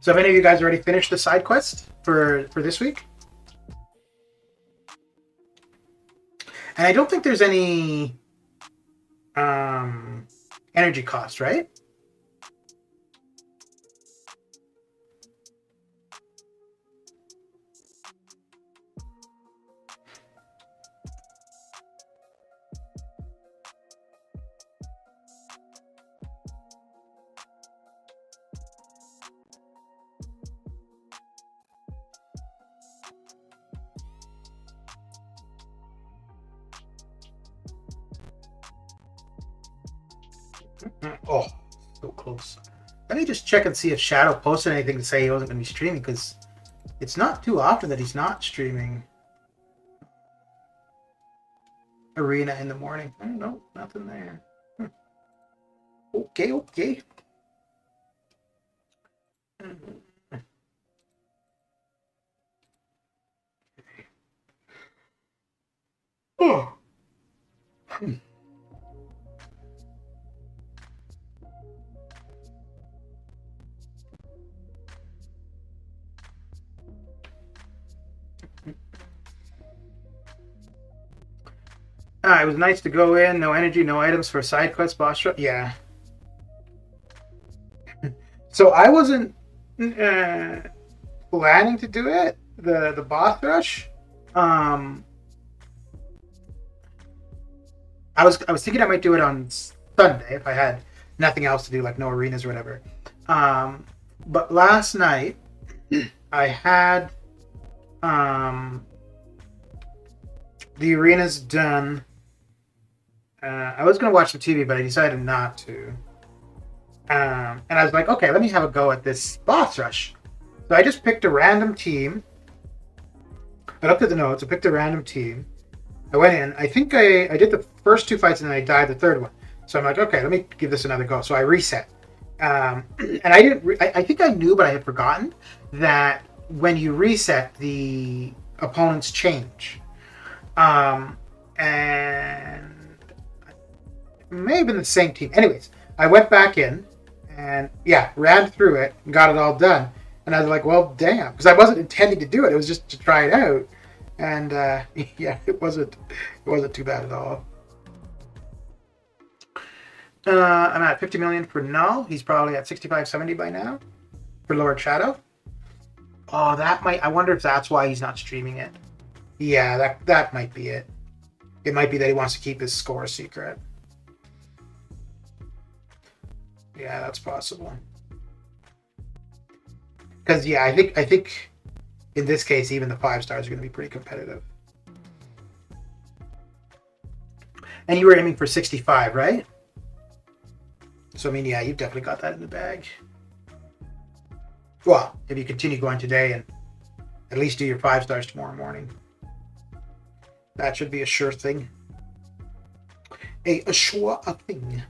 So have any of you guys already finished the side quest for this week? And I don't think there's any energy cost, right? Oh, so close. Let me just check and see if Shadow posted anything to say he wasn't going to be streaming, because it's not too often that he's not streaming Arena in the morning. I don't know, nothing there. Okay. Oh. It was nice to go in. No energy, no items for a side quest boss rush. Yeah. So I wasn't planning to do it. The boss rush. I was thinking I might do it on Sunday if I had nothing else to do, like no arenas or whatever. But last night I had the arenas done. I was going to watch some TV, but I decided not to. And I was like, okay, let me have a go at this boss rush. So I just picked a random team. I looked at the notes. I picked a random team. I went in. I think I did the first two fights and then I died the third one. So I'm like, okay, let me give this another go. So I reset. And I didn't. I think I knew, but I had forgotten that when you reset, the opponents change. And it may have been the same team. Anyways, I went back in and ran through it and got it all done. And I was like, well, damn, because I wasn't intending to do it. It was just to try it out. And it wasn't too bad at all. I'm at 50 million for Knull. He's probably at 65, 70 by now for Lord Shadow. Oh, I wonder if that's why he's not streaming it. Yeah, that might be it. It might be that he wants to keep his score secret. Yeah, that's possible. Because I think in this case, even the 5 stars are going to be pretty competitive. And you were aiming for 65, right? So I mean, you've definitely got that in the bag. Well, if you continue going today and at least do your 5 stars tomorrow morning, that should be a sure thing. A sure thing.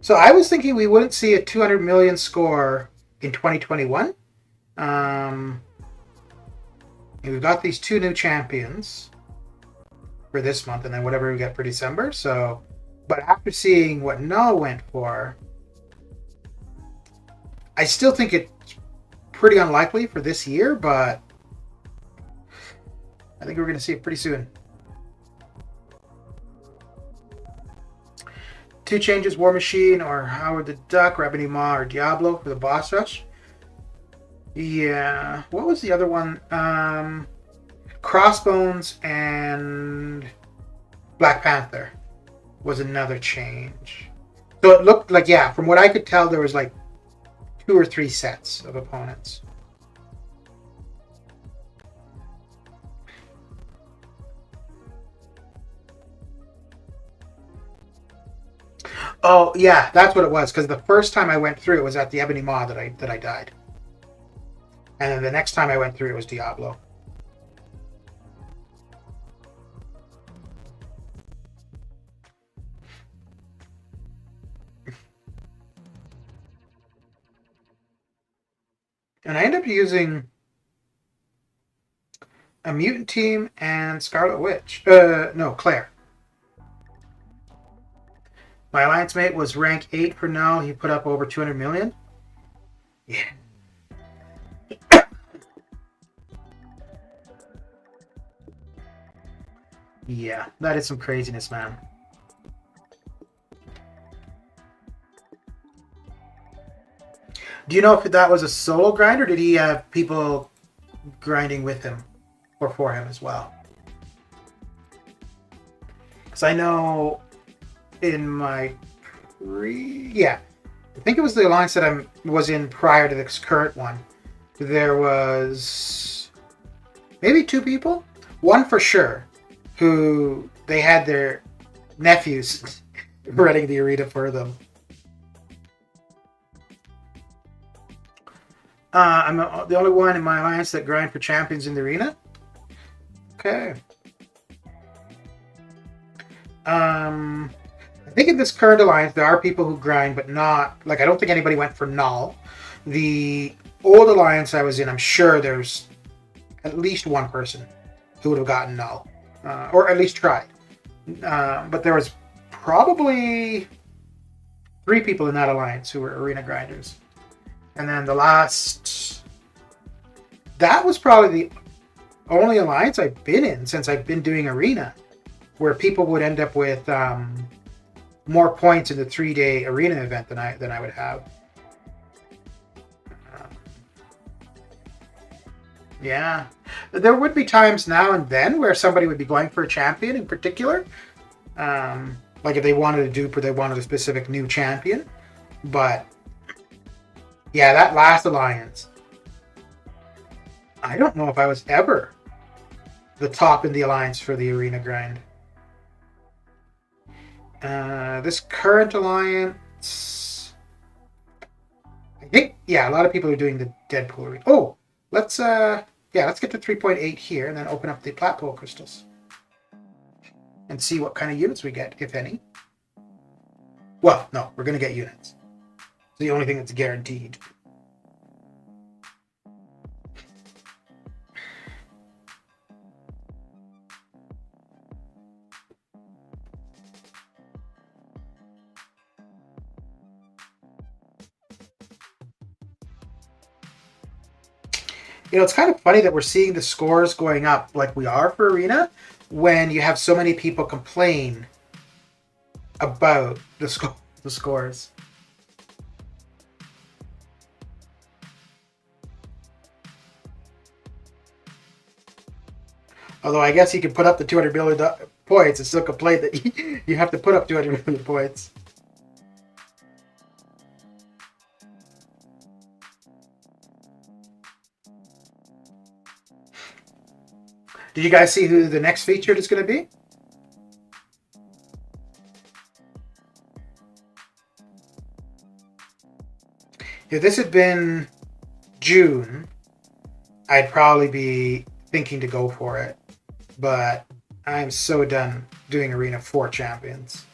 So I was thinking we wouldn't see a 200 million score in 2021. And we've got these 2 new champions. for this month, and then whatever we get for December. So, but after seeing what Knull went for, I still think it's pretty unlikely for this year, but I think we're going to see it pretty soon. 2 changes: War Machine or Howard the Duck, Rabbit Maw or Diablo for the boss rush. Yeah, what was the other one? Crossbones and Black Panther was another change. So it looked like, yeah, from what I could tell, there was like 2 or 3 sets of opponents. Oh yeah, that's what it was. Because the first time I went through, it was at the Ebony Maw that I died, and then the next time I went through, it was Diablo. And I ended up using a Mutant Team and Scarlet Witch. No, Claire. My alliance mate was rank 8 for now. He put up over 200 million. Yeah. Yeah, that is some craziness, man. Do you know if that was a solo grind, or did he have people grinding with him or for him as well? Because I know in my I think it was the alliance that I was in prior to this current one. There was maybe 2 people, one for sure, who they had their nephews running the arena for them. I'm the only one in my alliance that grind for champions in the arena. Okay. I think in this current alliance there are people who grind, but not like I don't think anybody went for Knull. The old alliance I was in, I'm sure there's at least one person who would have gotten Knull, or at least tried. But there was probably 3 people in that alliance who were arena grinders. And then the last... That was probably the only alliance I've been in since I've been doing arena, where people would end up with more points in the 3-day arena event than I would have. Yeah. There would be times now and then where somebody would be going for a champion in particular. Like if they wanted a dupe or they wanted a specific new champion. But yeah, that last alliance, I don't know if I was ever the top in the alliance for the arena grind. This current alliance, I think, yeah, a lot of people are doing the Deadpool arena. Oh, let's get to 3.8 here and then open up the Platpool crystals and see what kind of units we get, if any. Well, no, we're going to get units. It's the only thing that's guaranteed. You know, it's kind of funny that we're seeing the scores going up like we are for arena when you have so many people complain about the scores. Although I guess you can put up the 200 million points and still complain that you have to put up 200 million points. Did you guys see who the next featured is going to be? If this had been June, I'd probably be thinking to go for it. But I'm so done doing Arena 4 champions.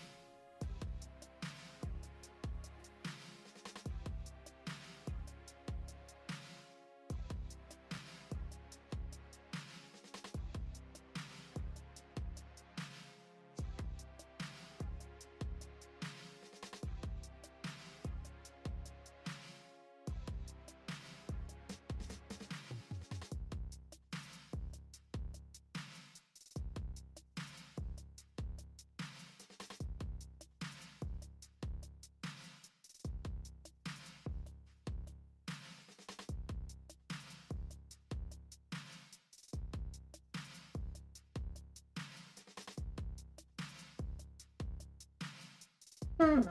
What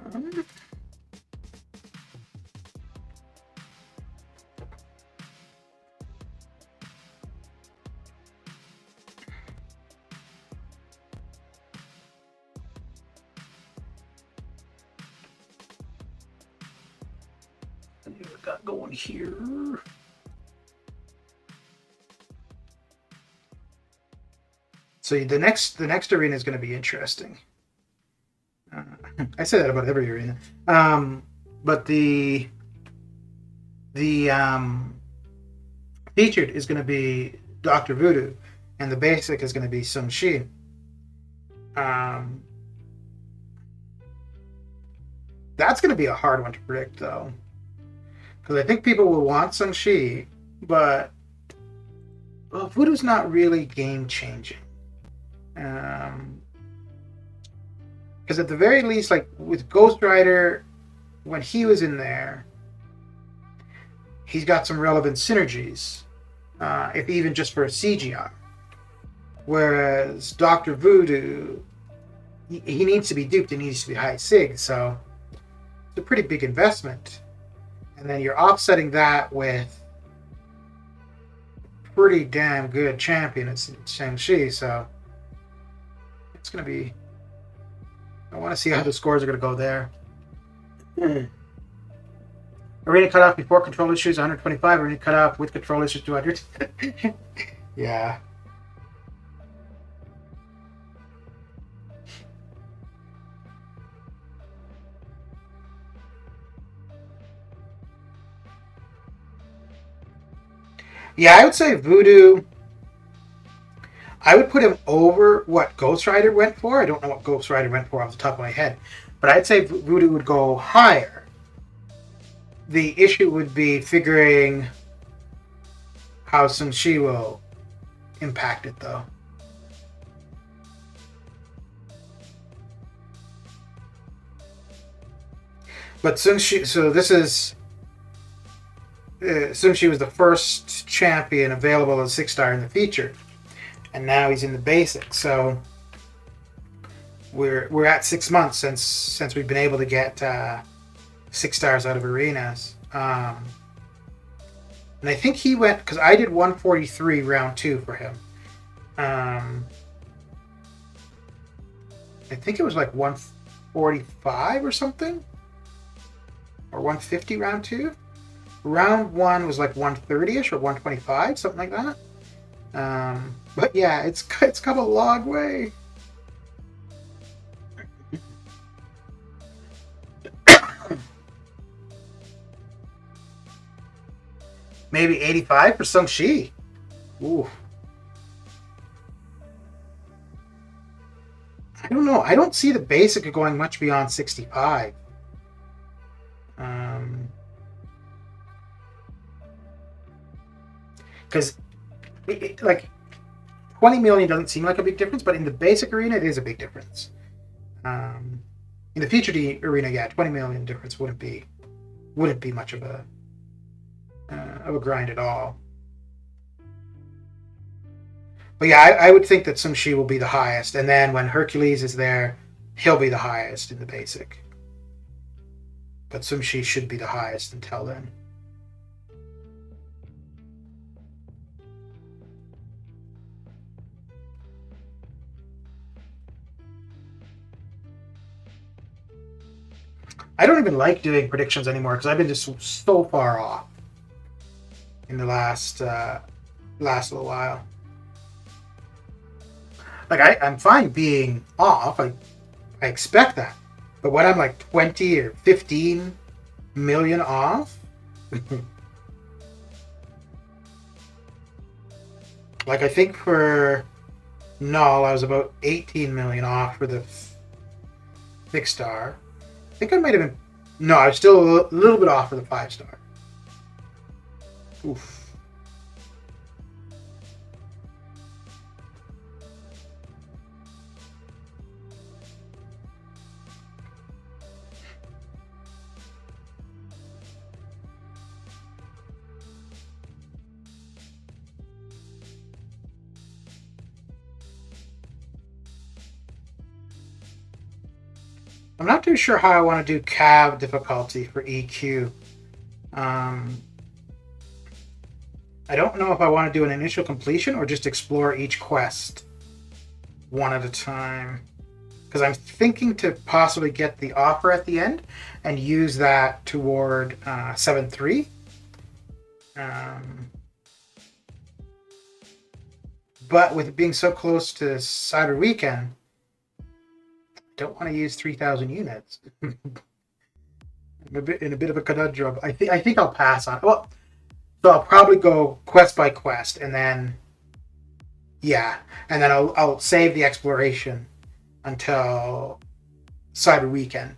we got going here? So the next arena is going to be interesting. I say that about every arena, but the featured is going to be Dr. Voodoo, and the basic is going to be Sung Shi. That's going to be a hard one to predict, though, because I think people will want Sung Shi, but Voodoo's not really game changing. Because at the very least, like with Ghost Rider, when he was in there, he's got some relevant synergies, if even just for a CGI. Whereas Dr. Voodoo, he needs to be duped, he needs to be high sig, so it's a pretty big investment. And then you're offsetting that with a pretty damn good champion at Shang-Chi, so it's going to be... I want to see how the scores are going to go there. Arena cutoff before control issues, 125. Arena cutoff with control issues, 200. Yeah. Yeah, I would say Voodoo... I would put him over what Ghost Rider went for. I don't know what Ghost Rider went for off the top of my head. But I'd say Voodoo would go higher. The issue would be figuring how Shang-Chi will impact it, though. But Shang-Chi... So this is... Shang-Chi was the first champion available as 6-star in the feature. And now he's in the basic, so we're at 6 months since we've been able to get 6 stars out of arenas. And I think he went, because I did 143 round 2 for him. I think it was like 145 or something, or 150 round 2. Round 1 was like 130ish or 125, something like that. But yeah, it's come a long way. Maybe 85 for Shang-Chi. Ooh. I don't know. I don't see the basic going much beyond 65. Because like 20 million doesn't seem like a big difference, but in the basic arena it is a big difference. In the featured arena, yeah, 20 million difference wouldn't be much of a grind at all. But yeah, I would think that Shang-Chi will be the highest, and then when Hercules is there, he'll be the highest in the basic. But Shang-Chi should be the highest until then. I don't even like doing predictions anymore because I've been just so far off in the last little while. Like I'm fine being off. I expect that. But when I'm like 20 or 15 million off, like I think for Knull I was about 18 million off for the 6-star. I think I might have been... No, I was still a little bit off for the 5-star. Oof. I'm not too sure how I want to do cav difficulty for EQ. I don't know if I want to do an initial completion or just explore each quest one at a time. Because I'm thinking to possibly get the offer at the end and use that toward 7-3. But with it being so close to Cyber Weekend, I don't want to use 3,000 units. I'm in a bit of a conundrum. I think I'll pass on it. Well, so I'll probably go quest by quest, and then I'll save the exploration until Cyber Weekend.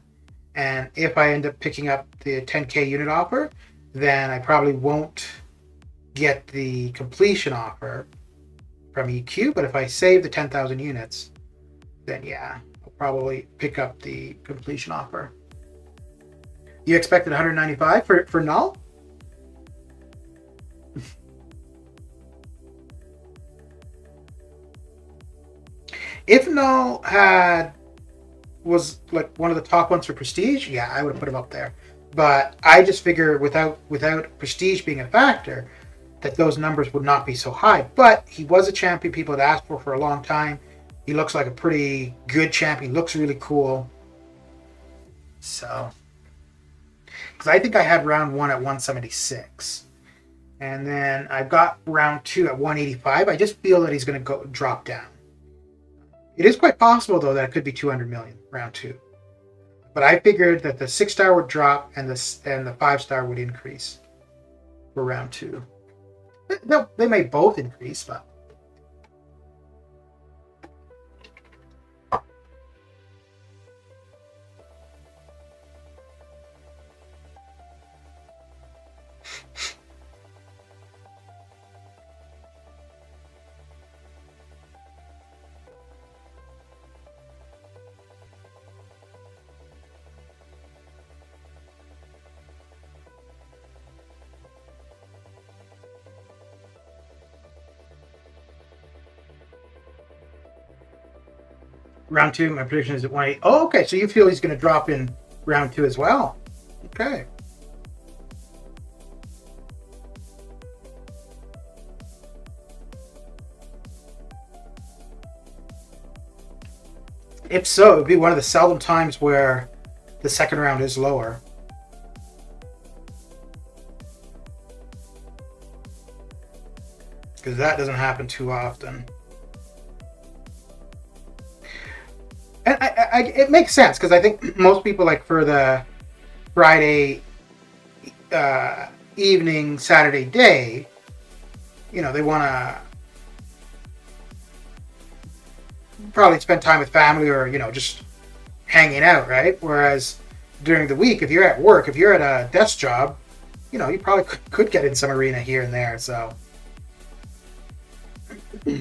And if I end up picking up the 10k unit offer, then I probably won't get the completion offer from EQ. But if I save the 10,000 units, then yeah, I'll probably pick up the completion offer. You expected 195 for Knull? If Knull was like one of the top ones for prestige, yeah, I would have put him up there. But I just figure without prestige being a factor, that those numbers would not be so high. But he was a champion people had asked for a long time. He looks like a pretty good champion. Looks really cool. So, because I think I had round 1 at 176. And then I've got round 2 at 185. I just feel that he's going to drop down. It is quite possible, though, that it could be 200 million round 2. But I figured that the 6-star would drop and the 5-star would increase for round 2. They may both increase, but round 2, my prediction is at 180. Oh, okay. So you feel he's going to drop in round 2 as well? Okay. If so, it would be one of the seldom times where the second round is lower. Because that doesn't happen too often. And it makes sense, because I think most people, like for the Friday evening, Saturday day, they want to probably spend time with family or, just hanging out, right? Whereas during the week, if you're at work, if you're at a desk job, you probably could get in some arena here and there, so. But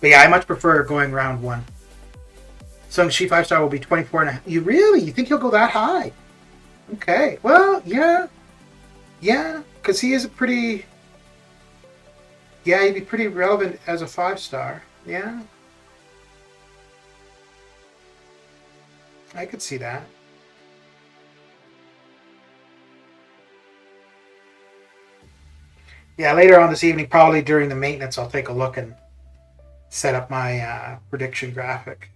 yeah, I much prefer going round 1. Sung Shi 5-star will be 24.5. You think he'll go that high? Okay. Well, yeah. Yeah, because he is a pretty... Yeah, he'd be pretty relevant as a 5-star. Yeah. I could see that. Yeah, later on this evening, probably during the maintenance, I'll take a look and set up my prediction graphic.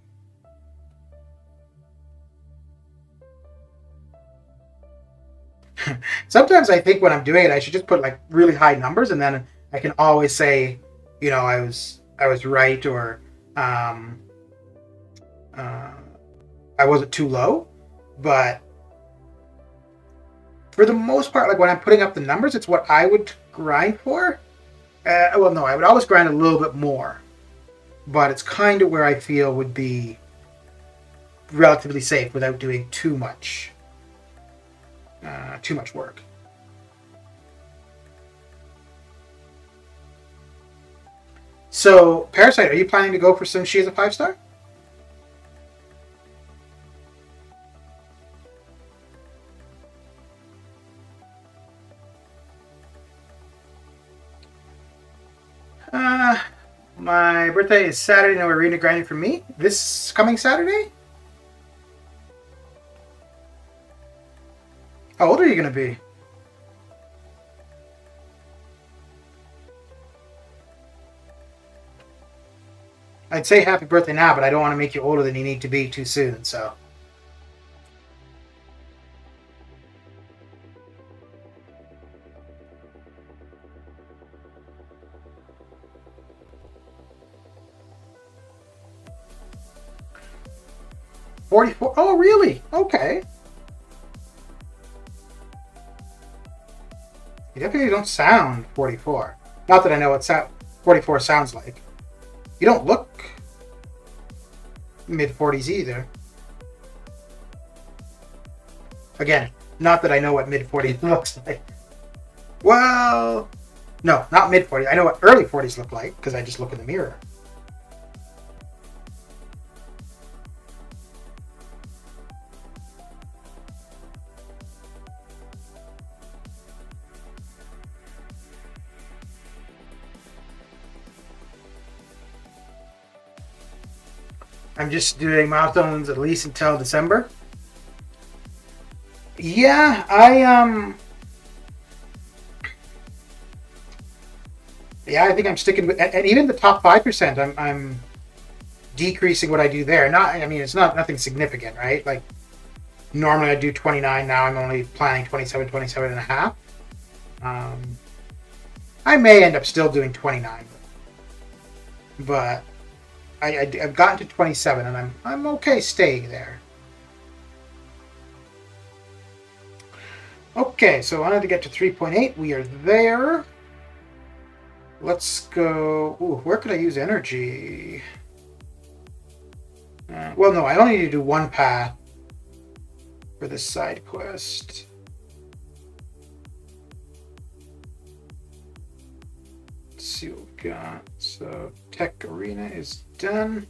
Sometimes I think when I'm doing it, I should just put like really high numbers, and then I can always say, I was right, or I wasn't too low. But for the most part, like when I'm putting up the numbers, it's what I would grind for. I would always grind a little bit more, but it's kind of where I feel would be relatively safe without doing too much work. So, Parasite, are you planning to go for Sung Shi as a 5-star? My birthday is Saturday. No arena grinding for me. This coming Saturday? you going to be? I'd say happy birthday now, but I don't want to make you older than you need to be too soon, so. $44? Oh, really? Okay. You definitely don't sound 44. Not that I know what 44 sounds like. You don't look mid-40s either. Again, not that I know what mid-40s looks like. Well, no, not mid-40s. I know what early 40s look like because I just look in the mirror. I'm just doing milestones at least until December. Yeah, I think I'm sticking with, and even the top 5%, I'm decreasing what I do there. I mean, it's nothing significant, right? Like normally I do 29. Now I'm only planning 27 and a half. I may end up still doing 29, but I've gotten to 27, and I'm okay staying there. Okay, so I wanted to get to 3.8. We are there. Let's go. Ooh, where could I use energy? Well, no, I only need to do one path for this side quest. Let's see what we got. So, Tech Arena is done.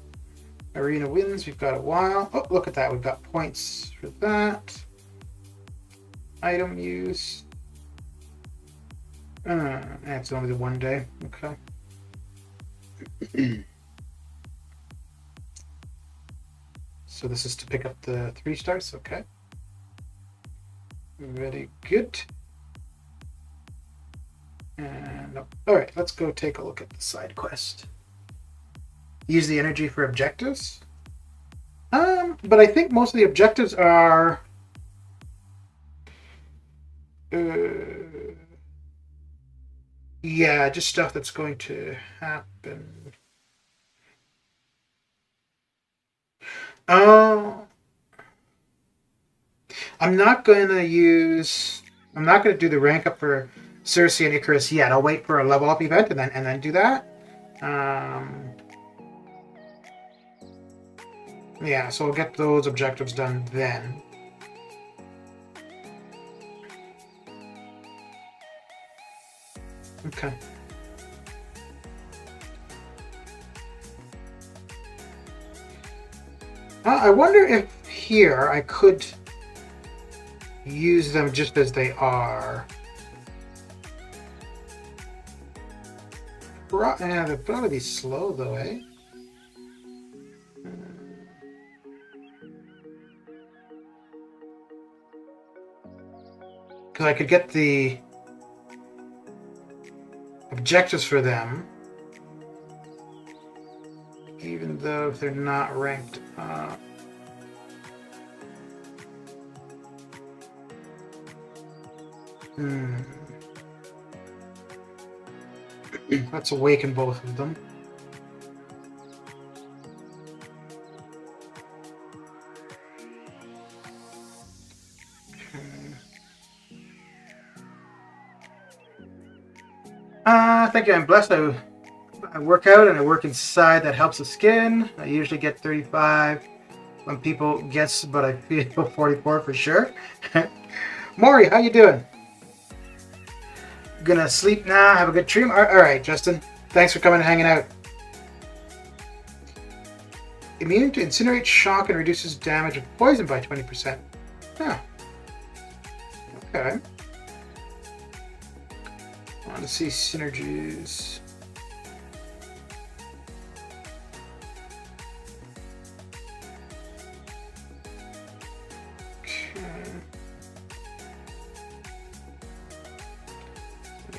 Arena wins. We've got a while. Oh, look at that. We've got points for that. Item use. It's only the 1 day. Okay. So this is to pick up the 3 stars. Okay. Very good. And no. All right, let's go take a look at the side quest. Use the energy for objectives. But I think most of the objectives are yeah, just stuff that's going to happen. Oh, I'm not going to do the rank up for Cersei and Icarus yet. I'll wait for a level up event and then do that. Yeah, so I'll get those objectives done then. Okay. I wonder if here I could use them just as they are. Yeah, they'll probably be slow though, eh? Because I could get the objectives for them, even though if they're not ranked up. Let's awaken both of them. Thank you. I'm blessed. I work out and I work inside. That helps the skin. I usually get 35 when people guess, but I feel 44 for sure. Maury, how you doing? Gonna sleep now. Have a good dream. All right, Justin. Thanks for coming and hanging out. Immune to incinerate, shock, and reduces damage of poison by 20%. Huh. Okay. I want to see synergies. Okay.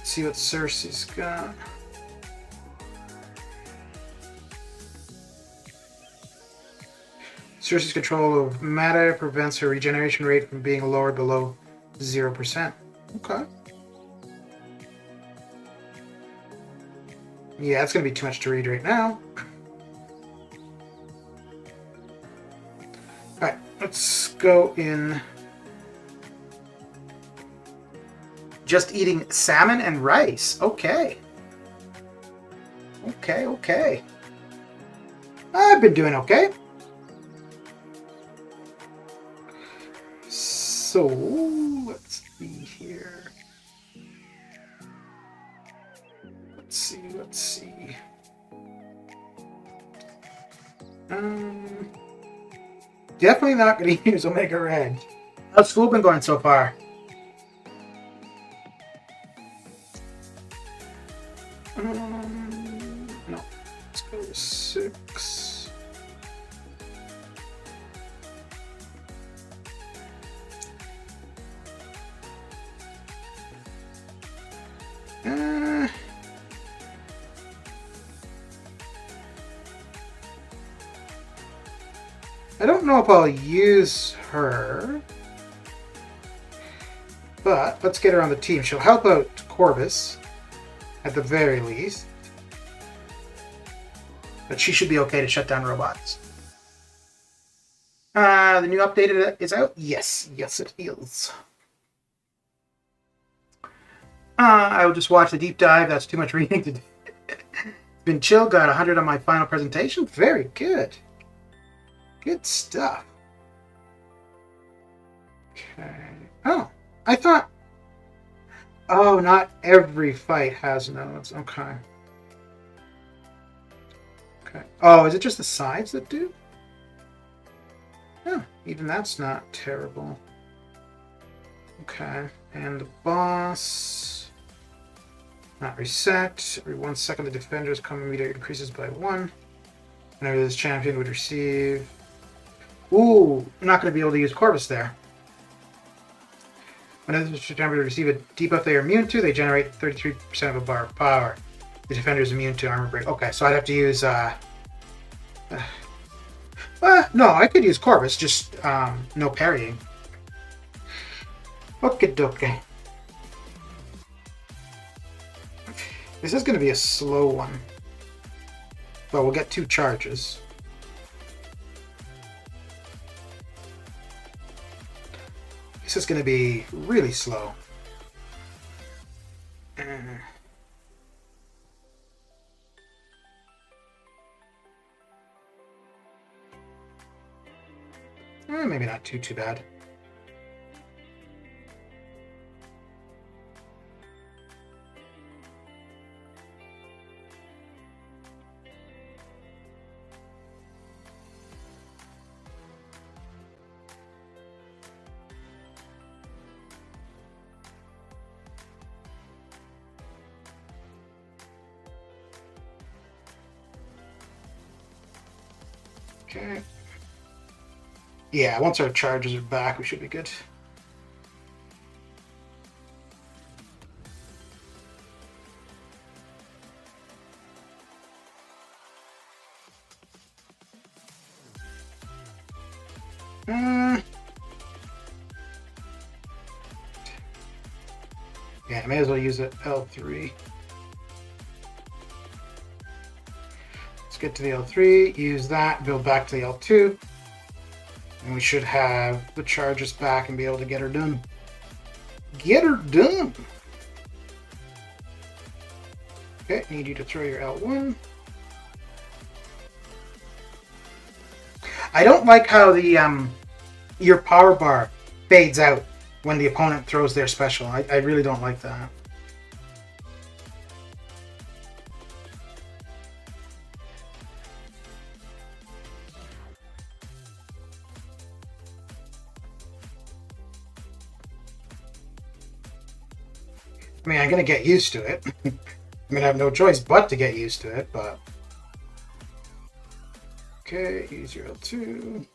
Let's see what Cersei's got. Cersei's control of matter prevents her regeneration rate from being lowered below 0%. Okay. Yeah, it's going to be too much to read right now. Alright, let's go in. Just eating salmon and rice. Okay. Okay. I've been doing okay. So, let's see here. Let's see. Definitely not going to use Omega Red. How's school been going so far? No. Let's go to 6. I don't know if I'll use her, but let's get her on the team. She'll help out Corvus, at the very least. But she should be okay to shut down robots. The new update is out? Yes it is. I will just watch the deep dive. That's too much reading to do. Been chill, got 100 on my final presentation. Very good. Good stuff. Okay. Oh, I thought... Oh, not every fight has nodes. Okay. Okay. Oh, is it just the sides that do? Oh, even that's not terrible. Okay. And the boss... Not reset. Every 1 second, the defender's combat meter increases by 1. Whenever this champion would receive... Ooh, I'm not going to be able to use Corvus there. Whenever this champion would receive a debuff they are immune to, they generate 33% of a bar of power. The defender is immune to armor break. Okay, so I'd have to use... no, I could use Corvus, just no parrying. Okie dokie. This is going to be a slow one. But we'll get 2 charges. This is going to be really slow. Maybe not too bad. Okay. Yeah, once our charges are back, we should be good. Yeah, I may as well use it L3. Let's get to the L3, use that, build back to the L2. And we should have the charges back and be able to get her done. Get her done! Okay, need you to throw your L1. I don't like how the your power bar fades out when the opponent throws their special. I really don't like that. I mean, I'm going to get used to it. I'm going to have no choice but to get used to it, but... Okay, use your L2.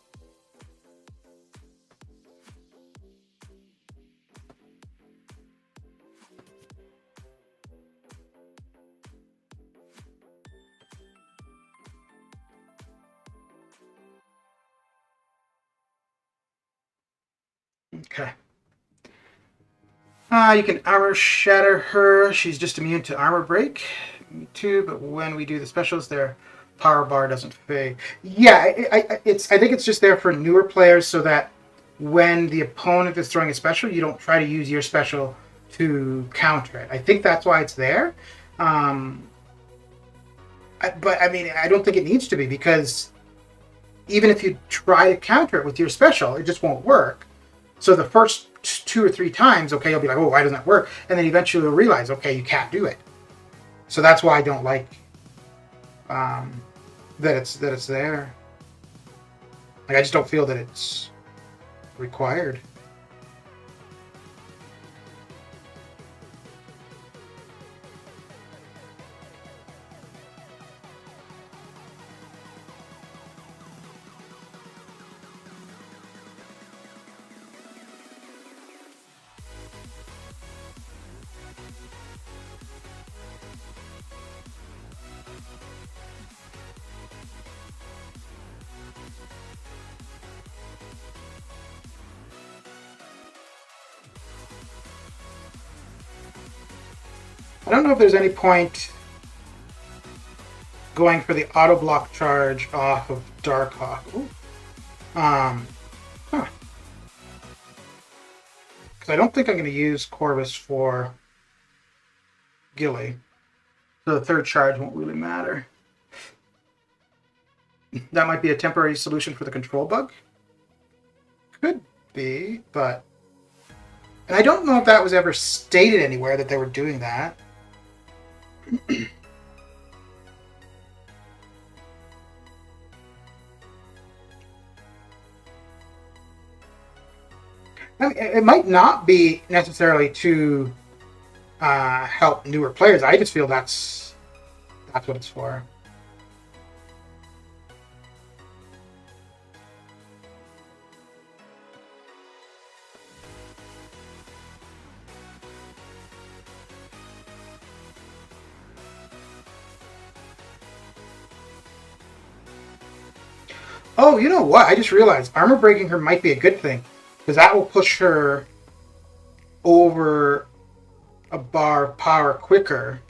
Okay. You can armor shatter her. She's just immune to armor break. Me too, but when we do the specials, their power bar doesn't fade. Yeah, I think it's just there for newer players so that when the opponent is throwing a special, you don't try to use your special to counter it. I think that's why it's there. But I mean, I don't think it needs to be because even if you try to counter it with your special, it just won't work. So the first 2 or 3 times, okay, you'll be like, oh, why doesn't that work? And then eventually you'll realize, okay, you can't do it. So that's why I don't like that it's there. Like I just don't feel that it's required. I don't know if there's any point going for the auto block charge off of Darkhawk. Huh. Because I don't think I'm going to use Corvus for Gilly. So the third charge won't really matter. That might be a temporary solution for the control bug. Could be, but... And I don't know if that was ever stated anywhere that they were doing that. I mean, it might not be necessarily to help newer players. I just feel that's what it's for. Oh, you know what? I just realized armor breaking her might be a good thing because that will push her over a bar of power quicker,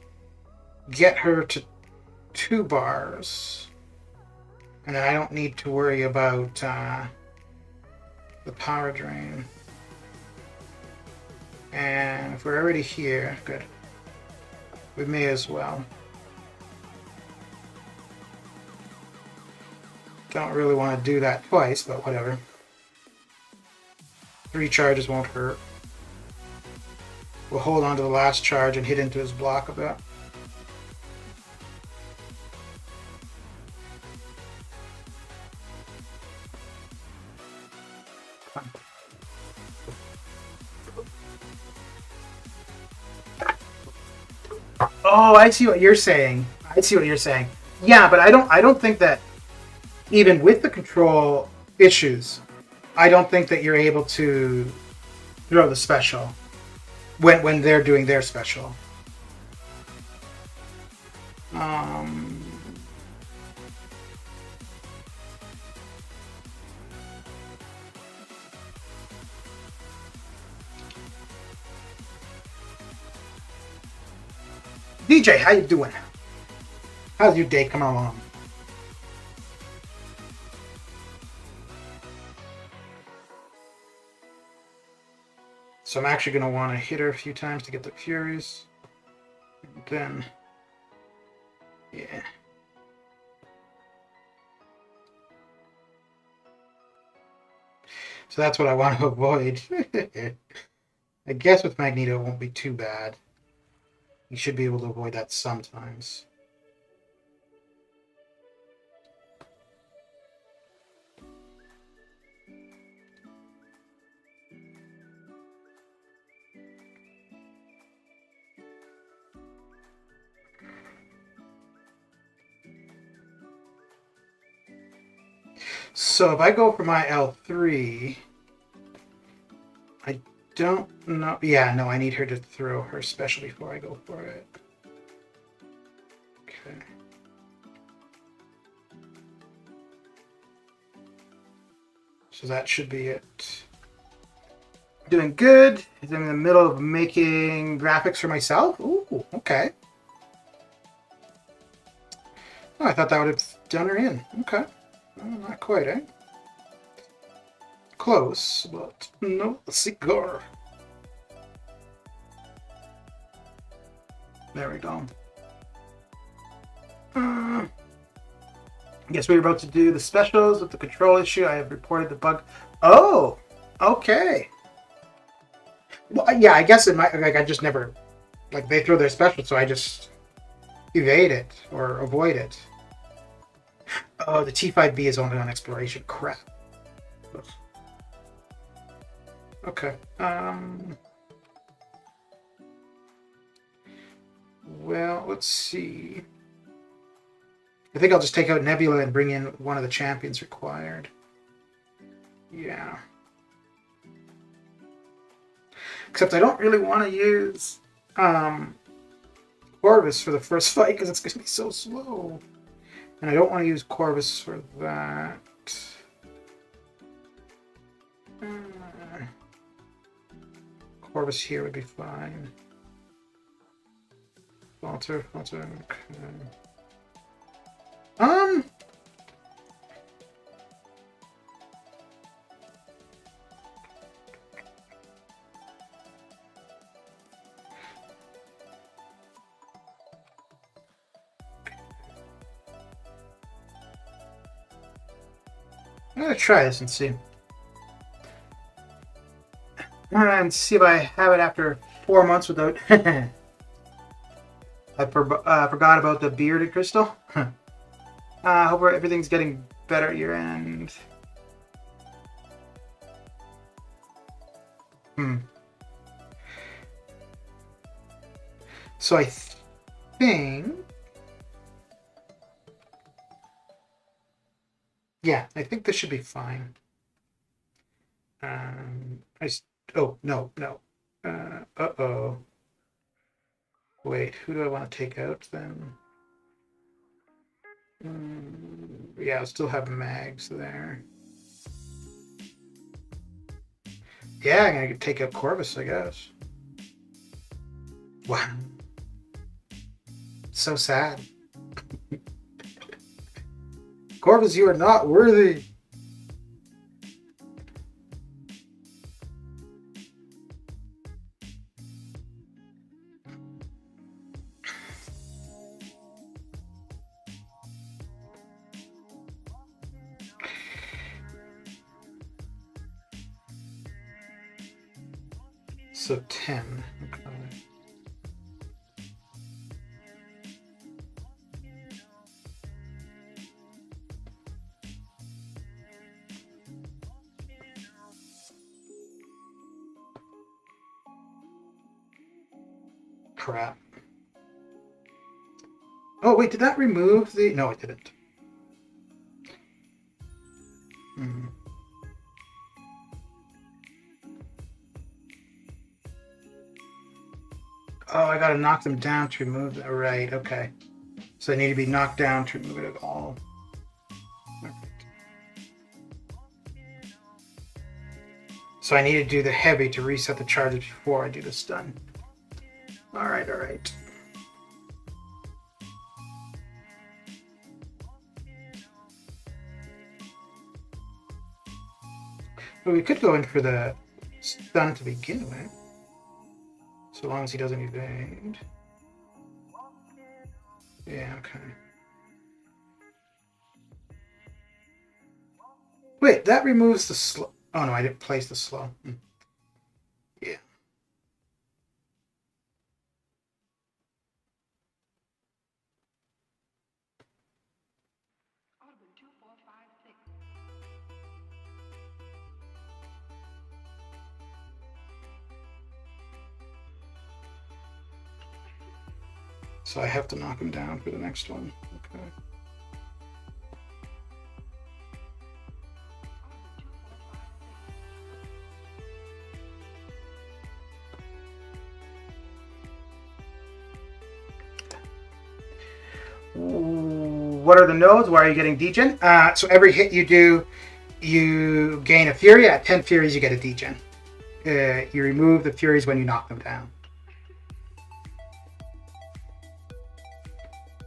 get her to 2 bars, and then I don't need to worry about the power drain. And if we're already here, good. We may as well. Don't really want to do that twice, but whatever. 3 charges won't hurt. We'll hold on to the last charge and hit into his block a bit. Oh, I see what you're saying. I see what you're saying. Yeah, but I don't think that even with the control issues, I don't think that you're able to throw the special when they're doing their special. DJ, how you doing? How's your day coming along? So I'm actually going to want to hit her a few times to get the Furies. And then, yeah. So that's what I want to avoid. I guess with Magneto it won't be too bad. You should be able to avoid that sometimes. So if I go for my L3, I don't know. Yeah, no, I need her to throw her special before I go for it. Okay. So that should be it. Doing good. I'm in the middle of making graphics for myself. Ooh, okay. Oh, I thought that would have done her in. Okay. Well, not quite, eh? Close, but no cigar. There we go. Guess we're about to do the specials with the control issue. I have reported the bug. Oh, okay. Well, yeah, I guess it might. Like, I just never, like, they throw their special, so I just evade it or avoid it. Oh, the T5B is only on exploration. Crap. Okay. Well, let's see. I think I'll just take out Nebula and bring in one of the champions required. Yeah. Except I don't really want to use Corvus for the first fight because it's going to be so slow. And I don't want to use Corvus for that. Corvus here would be fine. Falter, okay. I'm gonna try this and see. And see if I have it after 4 months without. I forgot about the bearded crystal. Hope everything's getting better at your end. So I think. Yeah, I think this should be fine. Oh, no. Uh-oh. Wait, who do I want to take out then? Yeah, I'll still have mags there. Yeah, I'm gonna take out Corvus, I guess. Wow. So sad. Corvus, you are not worthy. So 10. Okay. Crap. Oh, wait, did that remove the... No, it didn't. Oh, I gotta knock them down to remove them. Right, okay. So they need to be knocked down to remove it at all. So I need to do the heavy to reset the charges before I do the stun. Alright. But we could go in for the stun to begin with. So long as he doesn't evade. Yeah, okay. Wait, that removes the slow. Oh no, I didn't place the slow. Yeah. So I have to knock him down for the next one. Okay. What are the nodes? Why are you getting degen? So every hit you do, you gain a fury. At 10 furies, you get a degen. you remove the Furies when you knock them down.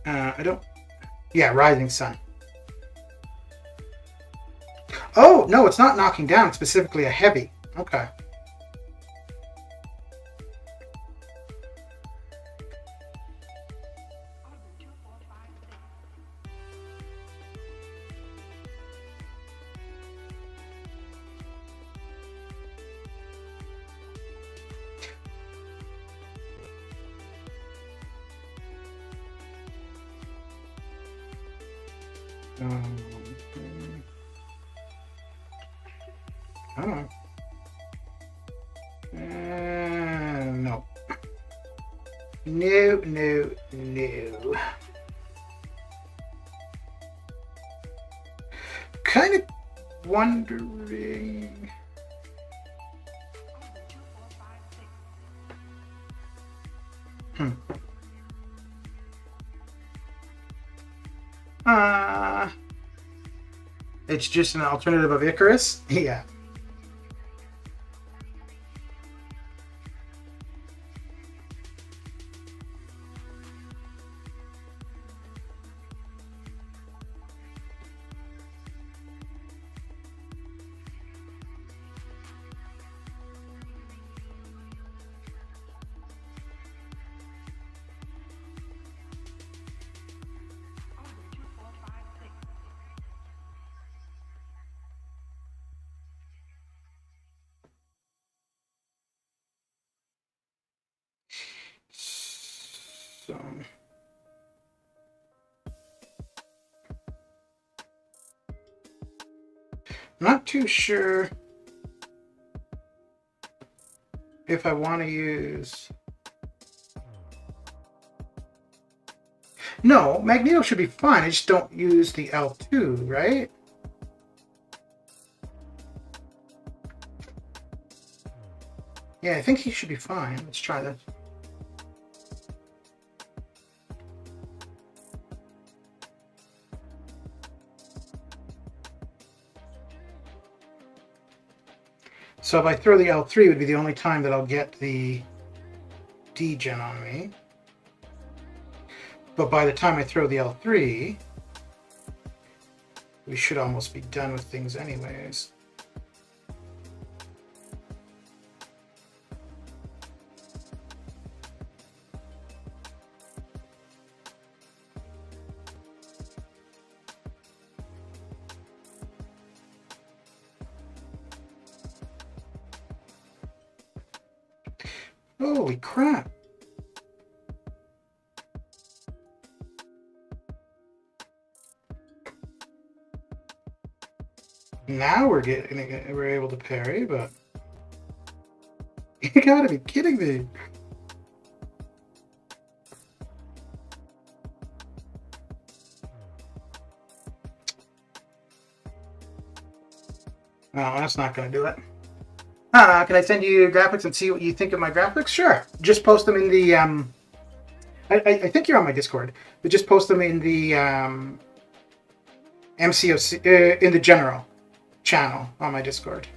I don't... Yeah, Rising Sun. Oh, no, it's not knocking down. It's specifically a heavy. Okay. Oh. No. No, no, no. Kind of wondering... It's just an alternative of Icarus? Yeah. So... Not too sure if I want to use... No, Magneto should be fine. I just don't use the L2, right? Yeah, I think he should be fine. Let's try this. So if I throw the L3, it would be the only time that I'll get the D-Gen on me. But by the time I throw the L3, we should almost be done with things anyways. Holy crap. Now we're able to parry, but you gotta be kidding me. Oh, that's not gonna do it. Can I send you graphics and see what you think of my graphics? Sure. Just post them in the I think you're on my Discord, but just post them in the MCOC in the general channel on my Discord.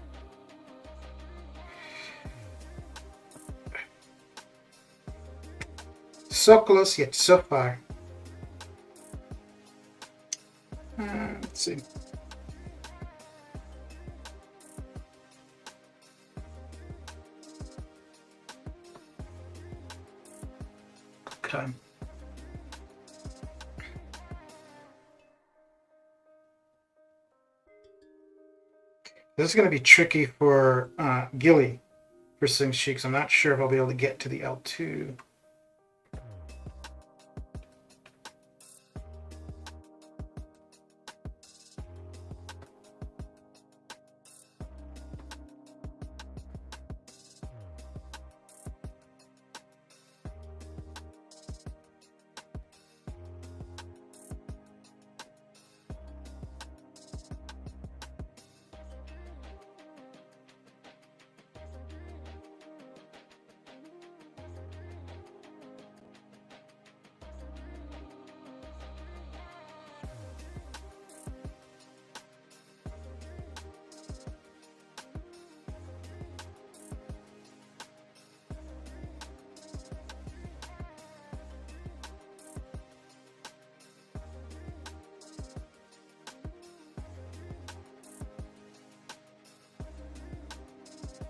So close yet so far. Let's see. Okay. This is going to be tricky for Gilly for Sing Sheiks. I'm not sure if I'll be able to get to the L2.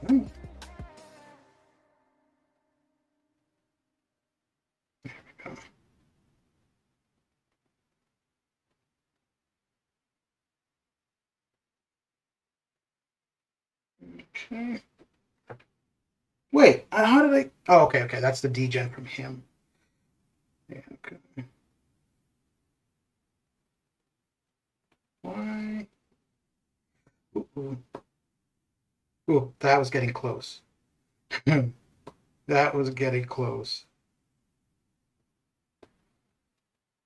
There we go. Okay. Wait, how did I? Oh, okay, okay. That's the degen from him. Yeah, okay. Why? Ooh, ooh. Ooh, that was getting close. That was getting close.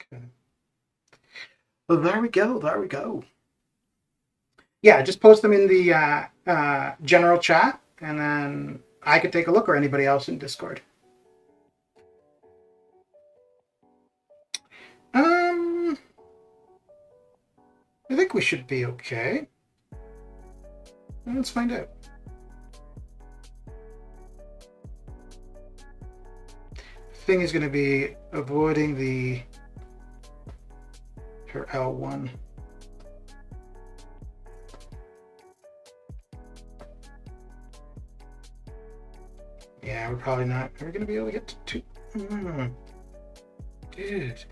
Okay. Well, there we go. There we go. Yeah, just post them in the general chat, and then I could take a look, or anybody else in Discord. I think we should be okay. Let's find out. Thing is going to be avoiding her L1. Yeah, we're probably not. Are we going to be able to get to 2? Dude.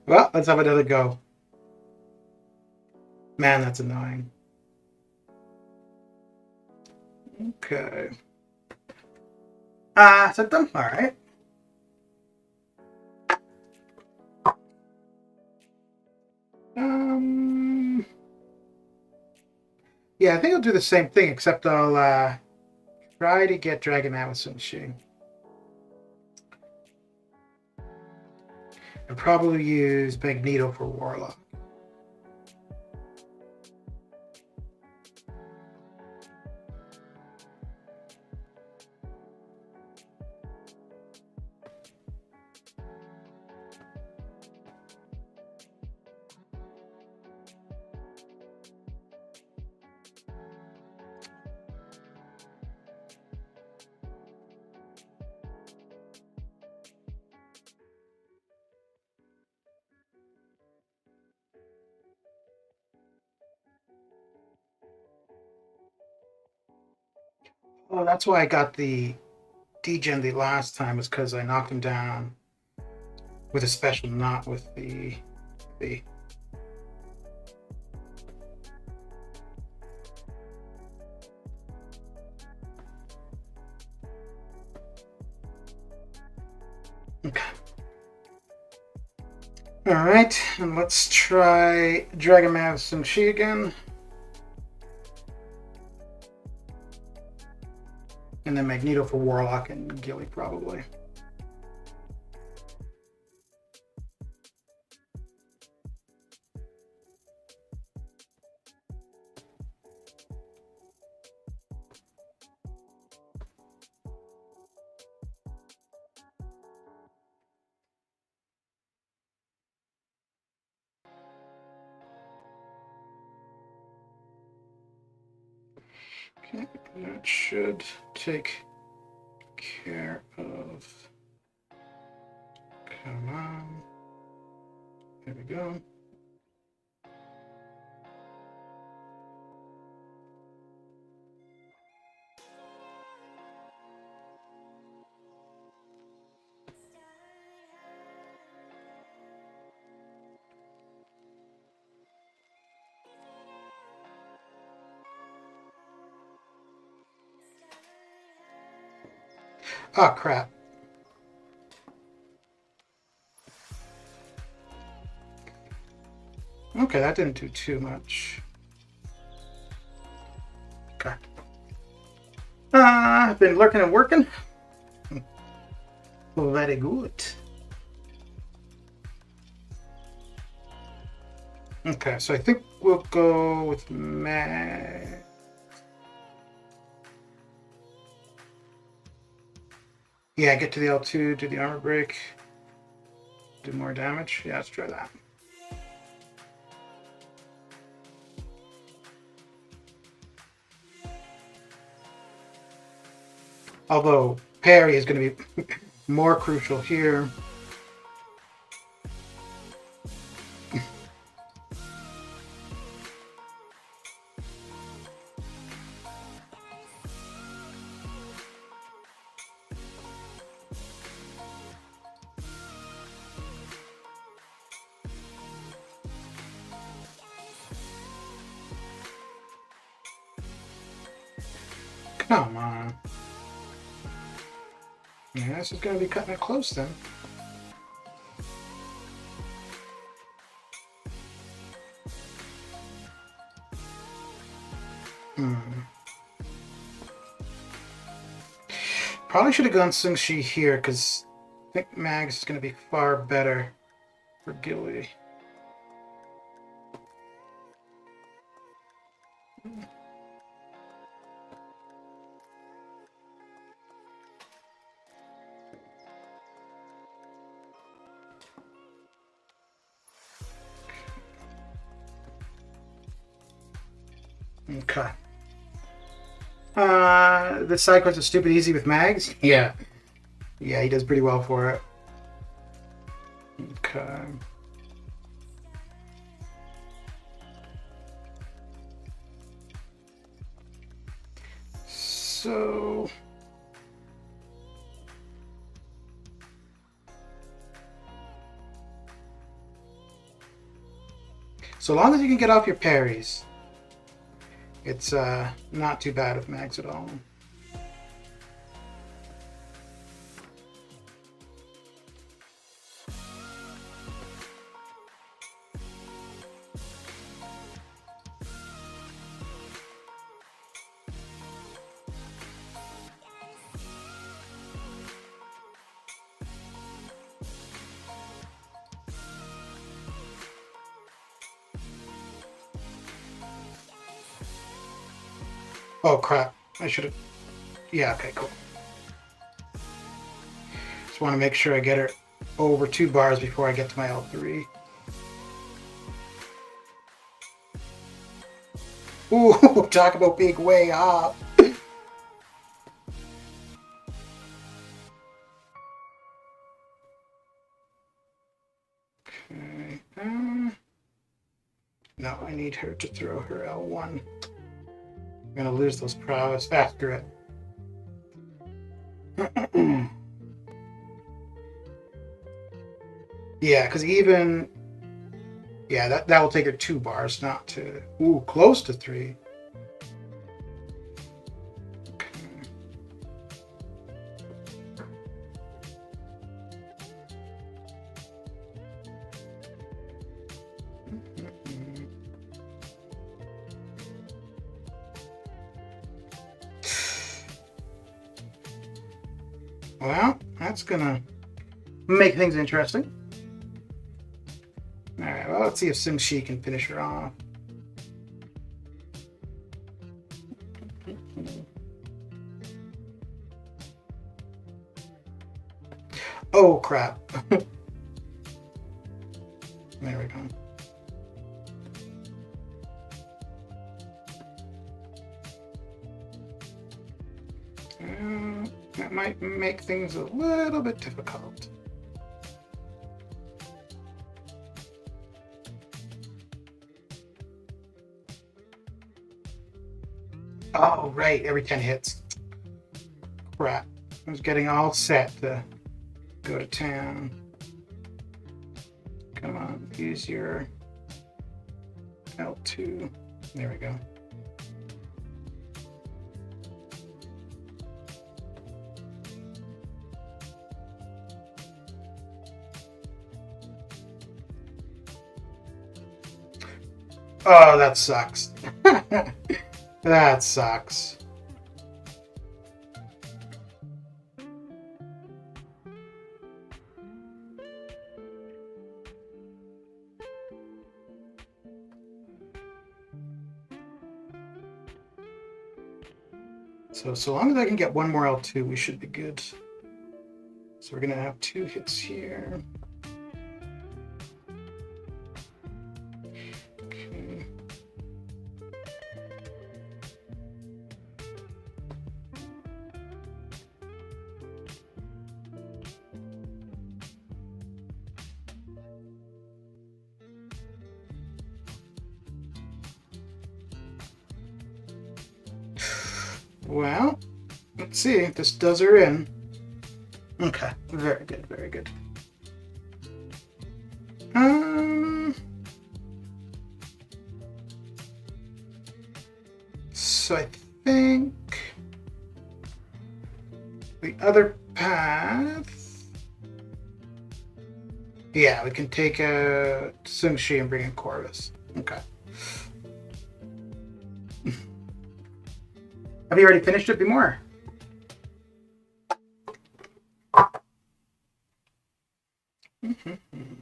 Well, let's have another go. Man, that's annoying. Okay. Set them? Alright. Yeah, I think I'll do the same thing, except I'll try to get Dragon Man with some machine. And probably use Magneto for Warlock. Oh, that's why I got the degen the last time, was because I knocked him down with a special, not with the. Okay. Alright, and let's try Dragon Man with some Shi again. And then Magneto for Warlock and Gilly, probably. Okay, that should take care of. Come on. There we go. Oh, crap. Okay, that didn't do too much. Okay. I've been lurking and working. Very good. Okay, so I think we'll go with Mag. Yeah, get to the L2, do the armor break, do more damage. Yeah, let's try that. Although parry is going to be more crucial here. Come on. Yeah, this is going to be cutting it close then. Probably should have gone Sung-Shi here, because I think Mags is going to be far better for Gilly. Okay. The side quest is stupid easy with Mags? Yeah. Yeah, he does pretty well for it. Okay. So... So long as you can get off your parries, it's not too bad with Mags at all. Oh crap, I should have... Yeah, okay, cool. Just want to make sure I get her over 2 bars before I get to my L3. Ooh, talk about being way up. Okay. No, I need her to throw her L1. I'm gonna lose those prowess after it. Yeah, because even... Yeah, that will take her 2 bars, not to... Ooh, close to 3. Okay. Well, that's gonna make things interesting. Alright, well, let's see if Sung-Shi can finish her off. Oh, crap. There we go. That might make things a little bit difficult. Oh, right, every 10 hits. Crap. I was getting all set to go to town. Come on, use your L2. There we go. Oh, that sucks. That sucks. So long as I can get one more L2, we should be good. So we're gonna have 2 hits here. Okay. Well, let's see if this does her in. Okay, very good, very good. So I think The other path. Yeah, we can take a Sungshi and bring in Corvus. Okay. Have you already finished it, Bimore?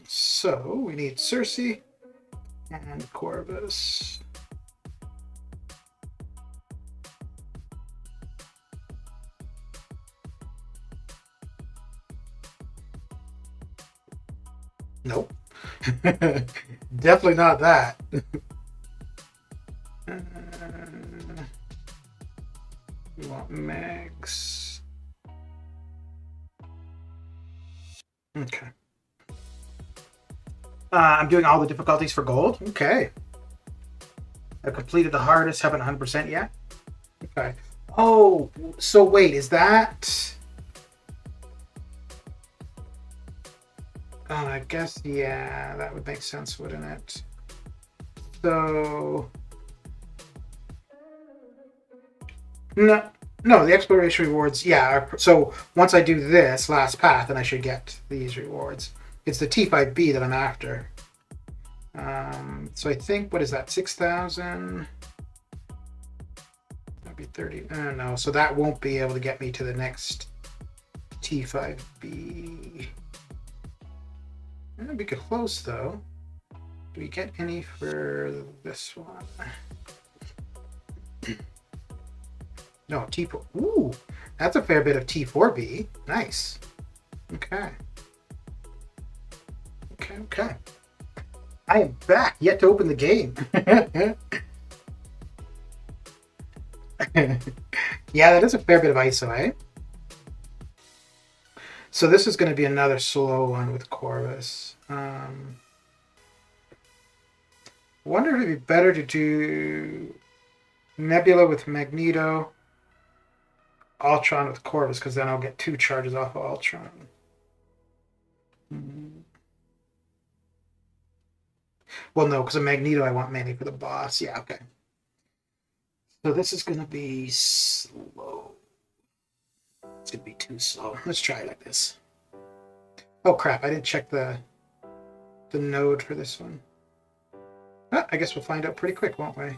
So we need Cersei and Corvus. Nope. Definitely not that. We want Megs. Okay. I'm doing all the difficulties for gold. Okay. I've completed the hardest, haven't 100% yet. Okay. Oh, so wait, is that... I guess, yeah, that would make sense, wouldn't it? So... No, the exploration rewards, yeah. So once I do this last path, then I should get these rewards. It's the T5B that I'm after. So I think, what is that, 6,000? That'd be 30. No, so that won't be able to get me to the next T5B. It'd be close, though. Do we get any for this one? No, T4. Ooh, that's a fair bit of T4B. Nice. Okay. Okay. I am back, yet to open the game. Yeah, that is a fair bit of ISO, eh? So this is going to be another slow one with Corvus. Wonder if it'd be better to do Nebula with Magneto, Ultron with Corvus, because then I'll get 2 charges off of Ultron. Well, no, because of Magneto, I want mainly for the boss. Yeah, okay. So this is going to be slow. It's going to be too slow. Let's try it like this. Oh, crap. I didn't check the node for this one. I guess we'll find out pretty quick, won't we?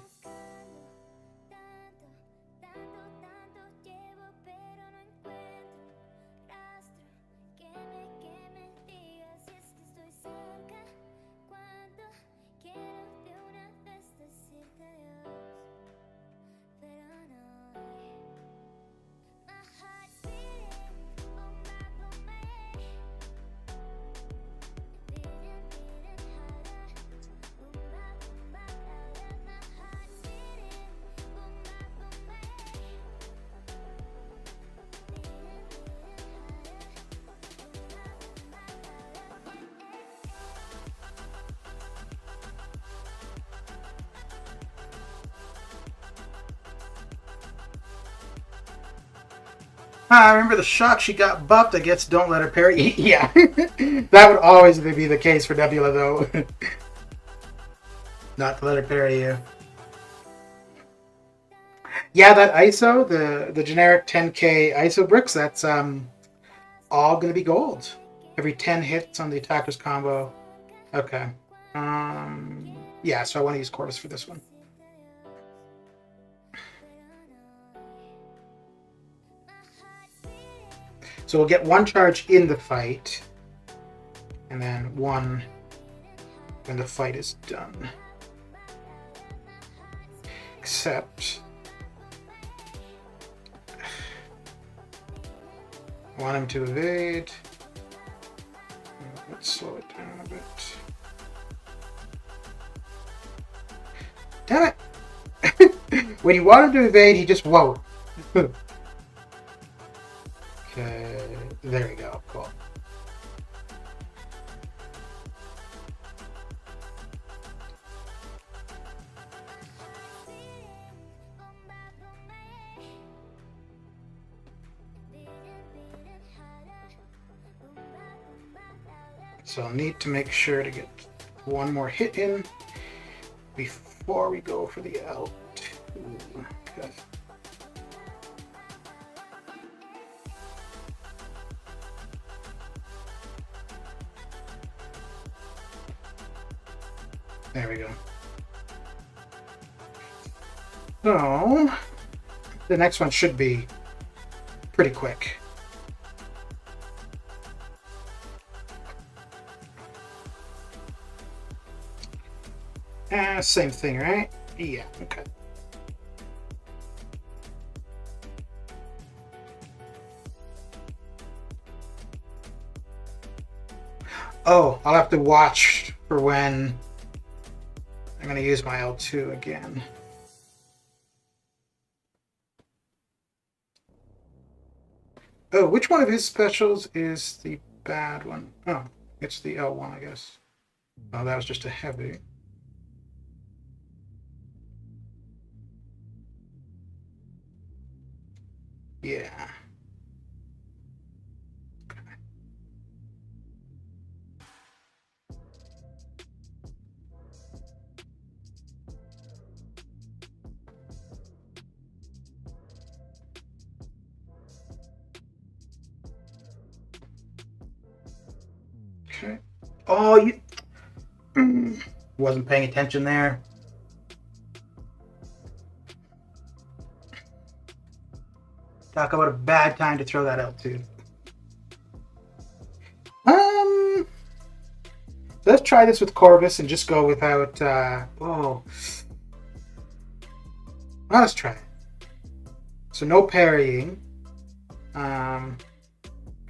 I remember the shot she got buffed against Don't Let Her Parry. Yeah, that would always be the case for Nebula, though. Not to let her parry you. Yeah, that ISO, the generic 10k ISO bricks, that's all going to be gold. Every 10 hits on the attacker's combo. Okay. Yeah, so I want to use Corvus for this one. So we'll get 1 charge in the fight, and then 1 when the fight is done. Except, I want him to evade. Let's slow it down a bit. Damn it! When you want him to evade, he just won't. Okay, there we go. Cool. So I'll need to make sure to get 1 more hit in before we go for the L2. Okay. There we go. So, the next one should be pretty quick. Same thing, right? Yeah, okay. Oh, I'll have to watch for when I'm going to use my L2 again. Oh, which one of his specials is the bad one? Oh, it's the L1, I guess. Oh, that was just a heavy. Yeah. Okay. Oh, you wasn't paying attention there. Talk about a bad time to throw that out too. Let's try this with Corvus and just go without. Well, let's try it. So no parrying. Gonna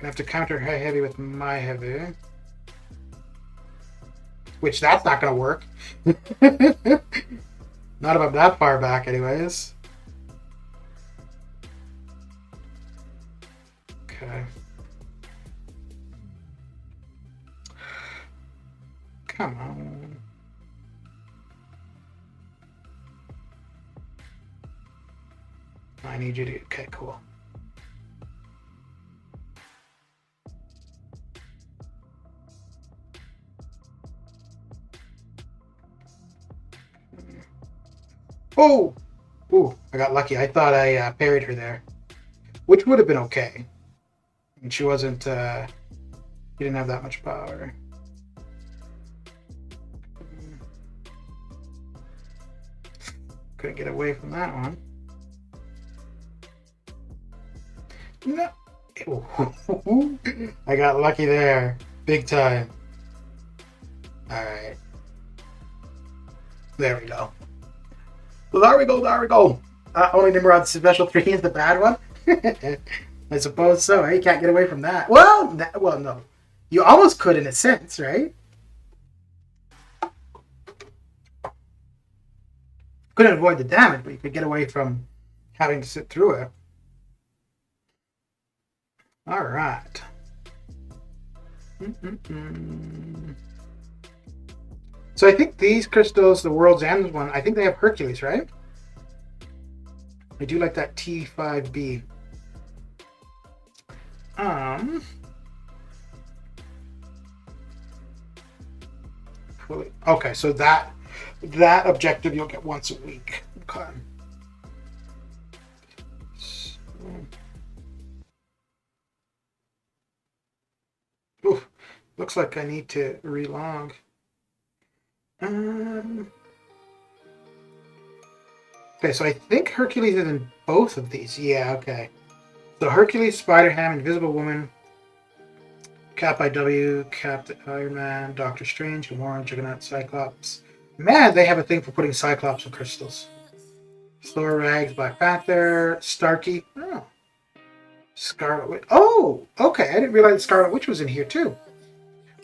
have to counter her heavy with my heavy, which that's not gonna work. Not about that far back, anyways. Okay. Come on. I need you to. Okay, cool. Oh! Ooh, I got lucky. I thought I parried her there. Which would have been okay. And she wasn't, she didn't have that much power. Couldn't get away from that one. No. I got lucky there. Big time. Alright. There we go. There we go. Only Nimrod's special 3 is the bad one? I suppose so. You can't get away from that. Well, no. You almost could in a sense, right? Couldn't avoid the damage, but you could get away from having to sit through it. All right. So I think these crystals, the World's End one, I think they have Hercules, right? I do like that T5B. Okay, so that objective you'll get once a week. Okay. Oof, looks like I need to relog. Okay, so I think Hercules is in both of these. Yeah, okay. So Hercules, Spider-Ham, Invisible Woman, Cap IW, Captain Iron Man, Doctor Strange, Gamora, Juggernaut, Cyclops. Man, they have a thing for putting Cyclops in crystals. Thor, Rags, Black Panther, Starkey. Oh. Scarlet Witch. Oh, okay. I didn't realize Scarlet Witch was in here too.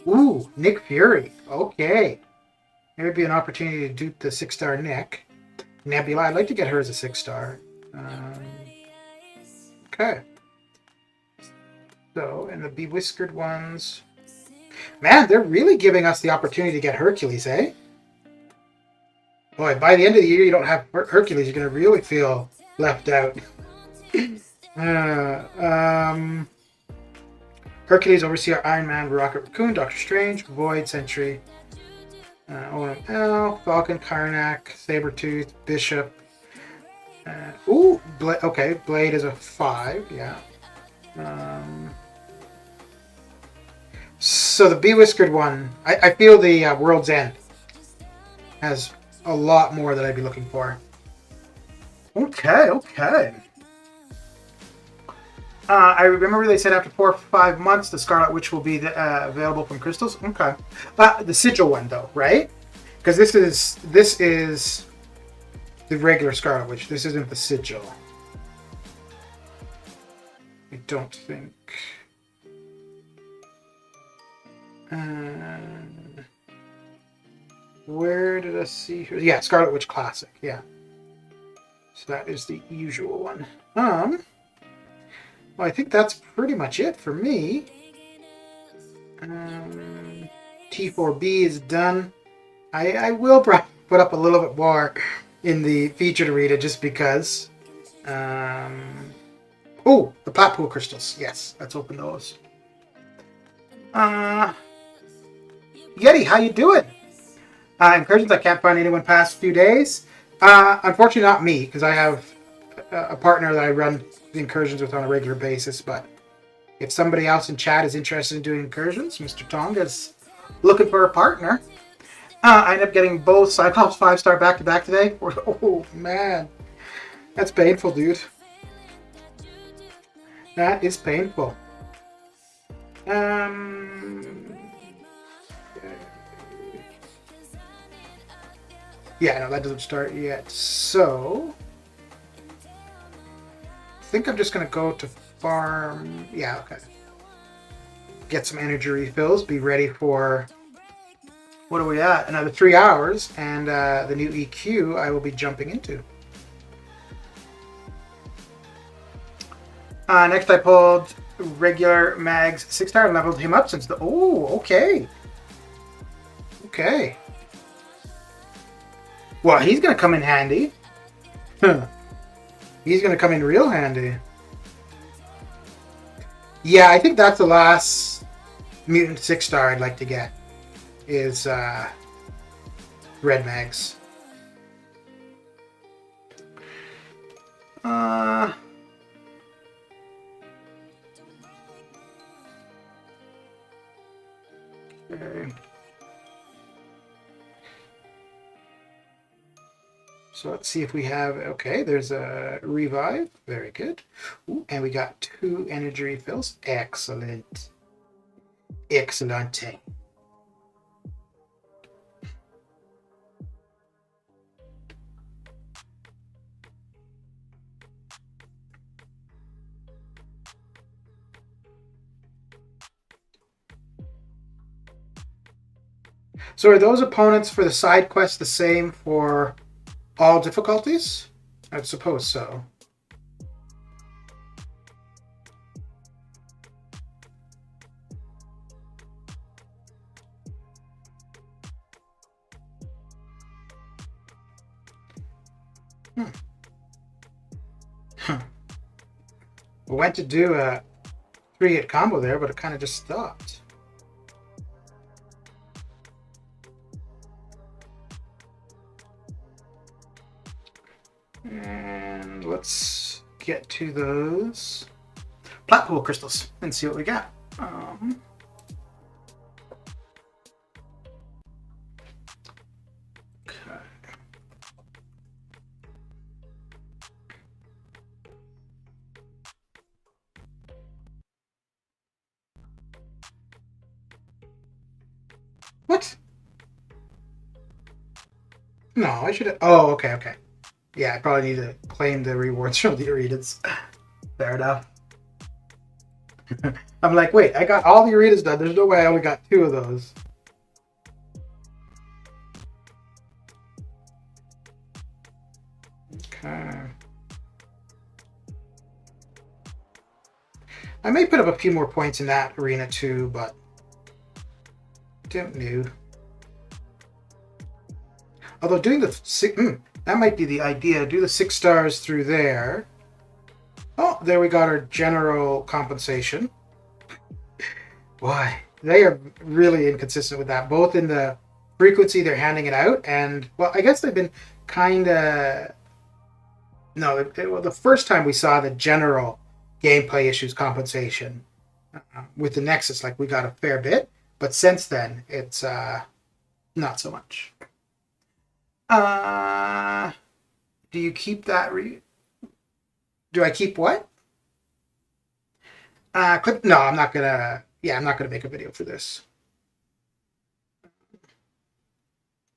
Ooh, Nick Fury. Okay. Maybe it'd be an opportunity to dupe the 6-star Nick. Nebula, I'd like to get her as a 6-star. Okay. So, and the Bewhiskered ones. Man, they're really giving us the opportunity to get Hercules, eh? Boy, by the end of the year, you don't have Hercules, you're going to really feel left out. Hercules, Overseer, Iron Man, Rocket Raccoon, Doctor Strange, Void, Sentry, OML, Falcon, Karnak, Sabretooth, Bishop. Okay, Blade is a 5, yeah. So the Bewhiskered one, I feel the World's End. has a lot more that I'd be looking for. Okay, okay. I remember they said after 4 or 5 months, the Scarlet Witch will be available from crystals. Okay, the sigil one though, right? Because this is the regular Scarlet Witch. This isn't the sigil. I don't think. Where did I see her? Yeah, Scarlet Witch Classic. Yeah. So that is the usual one. Well, I think that's pretty much it for me. T4B is done. I will probably put up a little bit more in the featured arena just because. Oh, the Platpool crystals. Yes, let's open those. Yeti, how you doing? Incursions, I can't find anyone past few days. Unfortunately, not me, because I have a partner that I run the incursions with on a regular basis. But if somebody else in chat is interested in doing incursions, Mr. Tonga's looking for a partner. I ended up getting both Cyclops 5-star back-to-back today. Oh, man. That's painful, dude. That is painful. Yeah, no, that doesn't start yet. So, I think I'm just going to go to farm. Yeah, okay. Get some energy refills. Be ready for, what are we at? Another 3 hours. And the new EQ I will be jumping into. Next I pulled regular Mags 6-star and leveled him up since the... Oh, okay. Okay. Well, he's going to come in handy. He's going to come in real handy. Yeah, I think that's the last mutant 6-star I'd like to get. Is Red Mags. Okay. So let's see if we have... Okay, there's a revive. Very good. Ooh, and we got 2 energy refills. Excellent. Excellente. So are those opponents for the side quest the same for all difficulties? I suppose so. Huh. We went to do a 3-hit combo there, but it kind of just stopped. And let's get to those Platpool crystals and see what we got. Okay. What? No, I should have... Oh, okay, okay. Yeah, I probably need to claim the rewards from the arenas. Fair enough. I'm like, wait, I got all the arenas done. There's no way I only got 2 of those. Okay. I may put up a few more points in that arena too, but don't know. Although doing the that might be the idea. Do the 6 stars through there. Oh, there we got our general compensation. Boy, they are really inconsistent with that, both in the frequency they're handing it out and, well, I guess they've been kind of... No, well, the first time we saw the general gameplay issues compensation with the Nexus, like, we got a fair bit, but since then, it's not so much. Do you keep that? Do I keep what? Clip? No, I'm not gonna. Yeah, I'm not gonna make a video for this.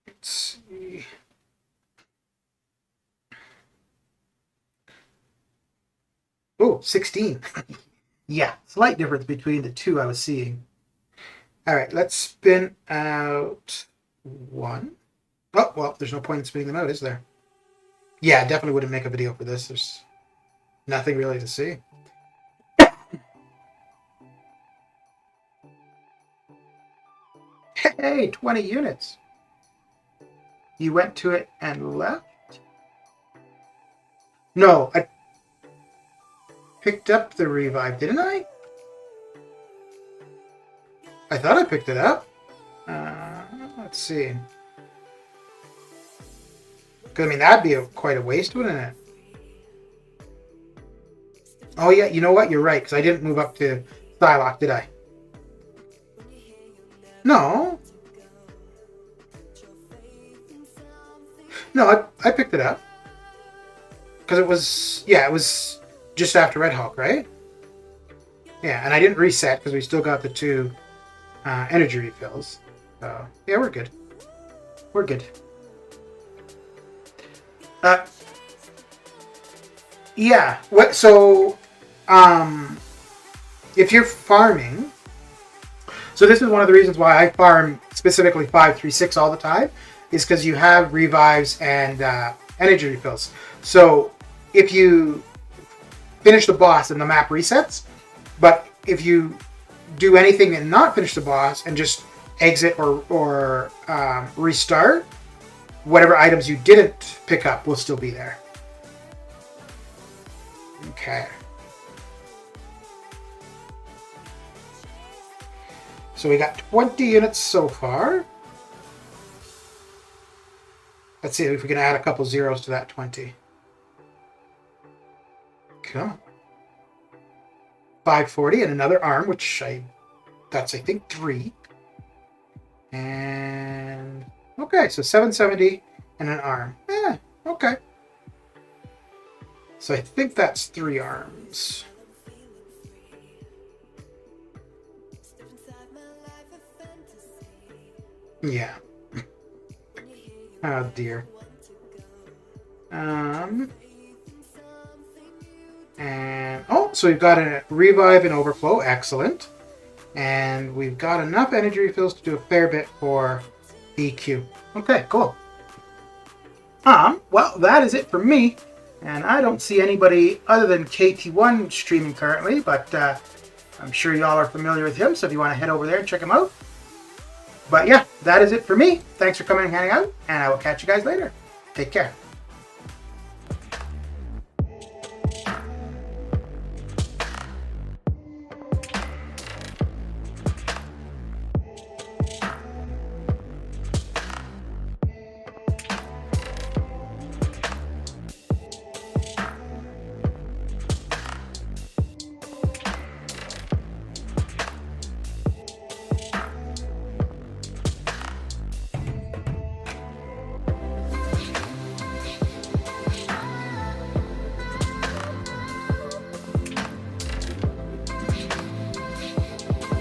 Let's see. Oh, 16. Yeah, slight difference between the two I was seeing. All right, let's spin out one. Oh, well, there's no point in spinning them out, is there? Yeah, definitely wouldn't make a video for this. There's nothing really to see. Hey, 20 units. You went to it and left? No, I picked up the revive, didn't I? I thought I picked it up. Let's see. Because, I mean, that'd be quite a waste, wouldn't it? Oh, yeah, you know what? You're right, because I didn't move up to Psylocke, did I? No. No, I picked it up. Because it was, yeah, it was just after Red Hulk, right? Yeah, and I didn't reset because we still got the 2 energy refills. So, yeah, we're good. We're good. Yeah, so, if you're farming, so this is one of the reasons why I farm specifically 536 all the time, is because you have revives and energy refills. So if you finish the boss and the map resets, but if you do anything and not finish the boss and just exit or restart, whatever items you didn't pick up will still be there. Okay. So we got 20 units so far. Let's see if we can add a couple zeros to that 20. Come on. 540 and another arm, which that's I think 3. And okay, so 770 and an arm. Yeah, okay. So I think that's 3 arms. Yeah. Oh dear. And oh, so we've got a revive and overflow, excellent. And we've got enough energy refills to do a fair bit for EQ. Okay, cool. Well, that is it for me. And I don't see anybody other than KT1 streaming currently, but I'm sure y'all are familiar with him, so if you want to head over there and check him out. But yeah, that is it for me. Thanks for coming and hanging out, and I will catch you guys later. Take care.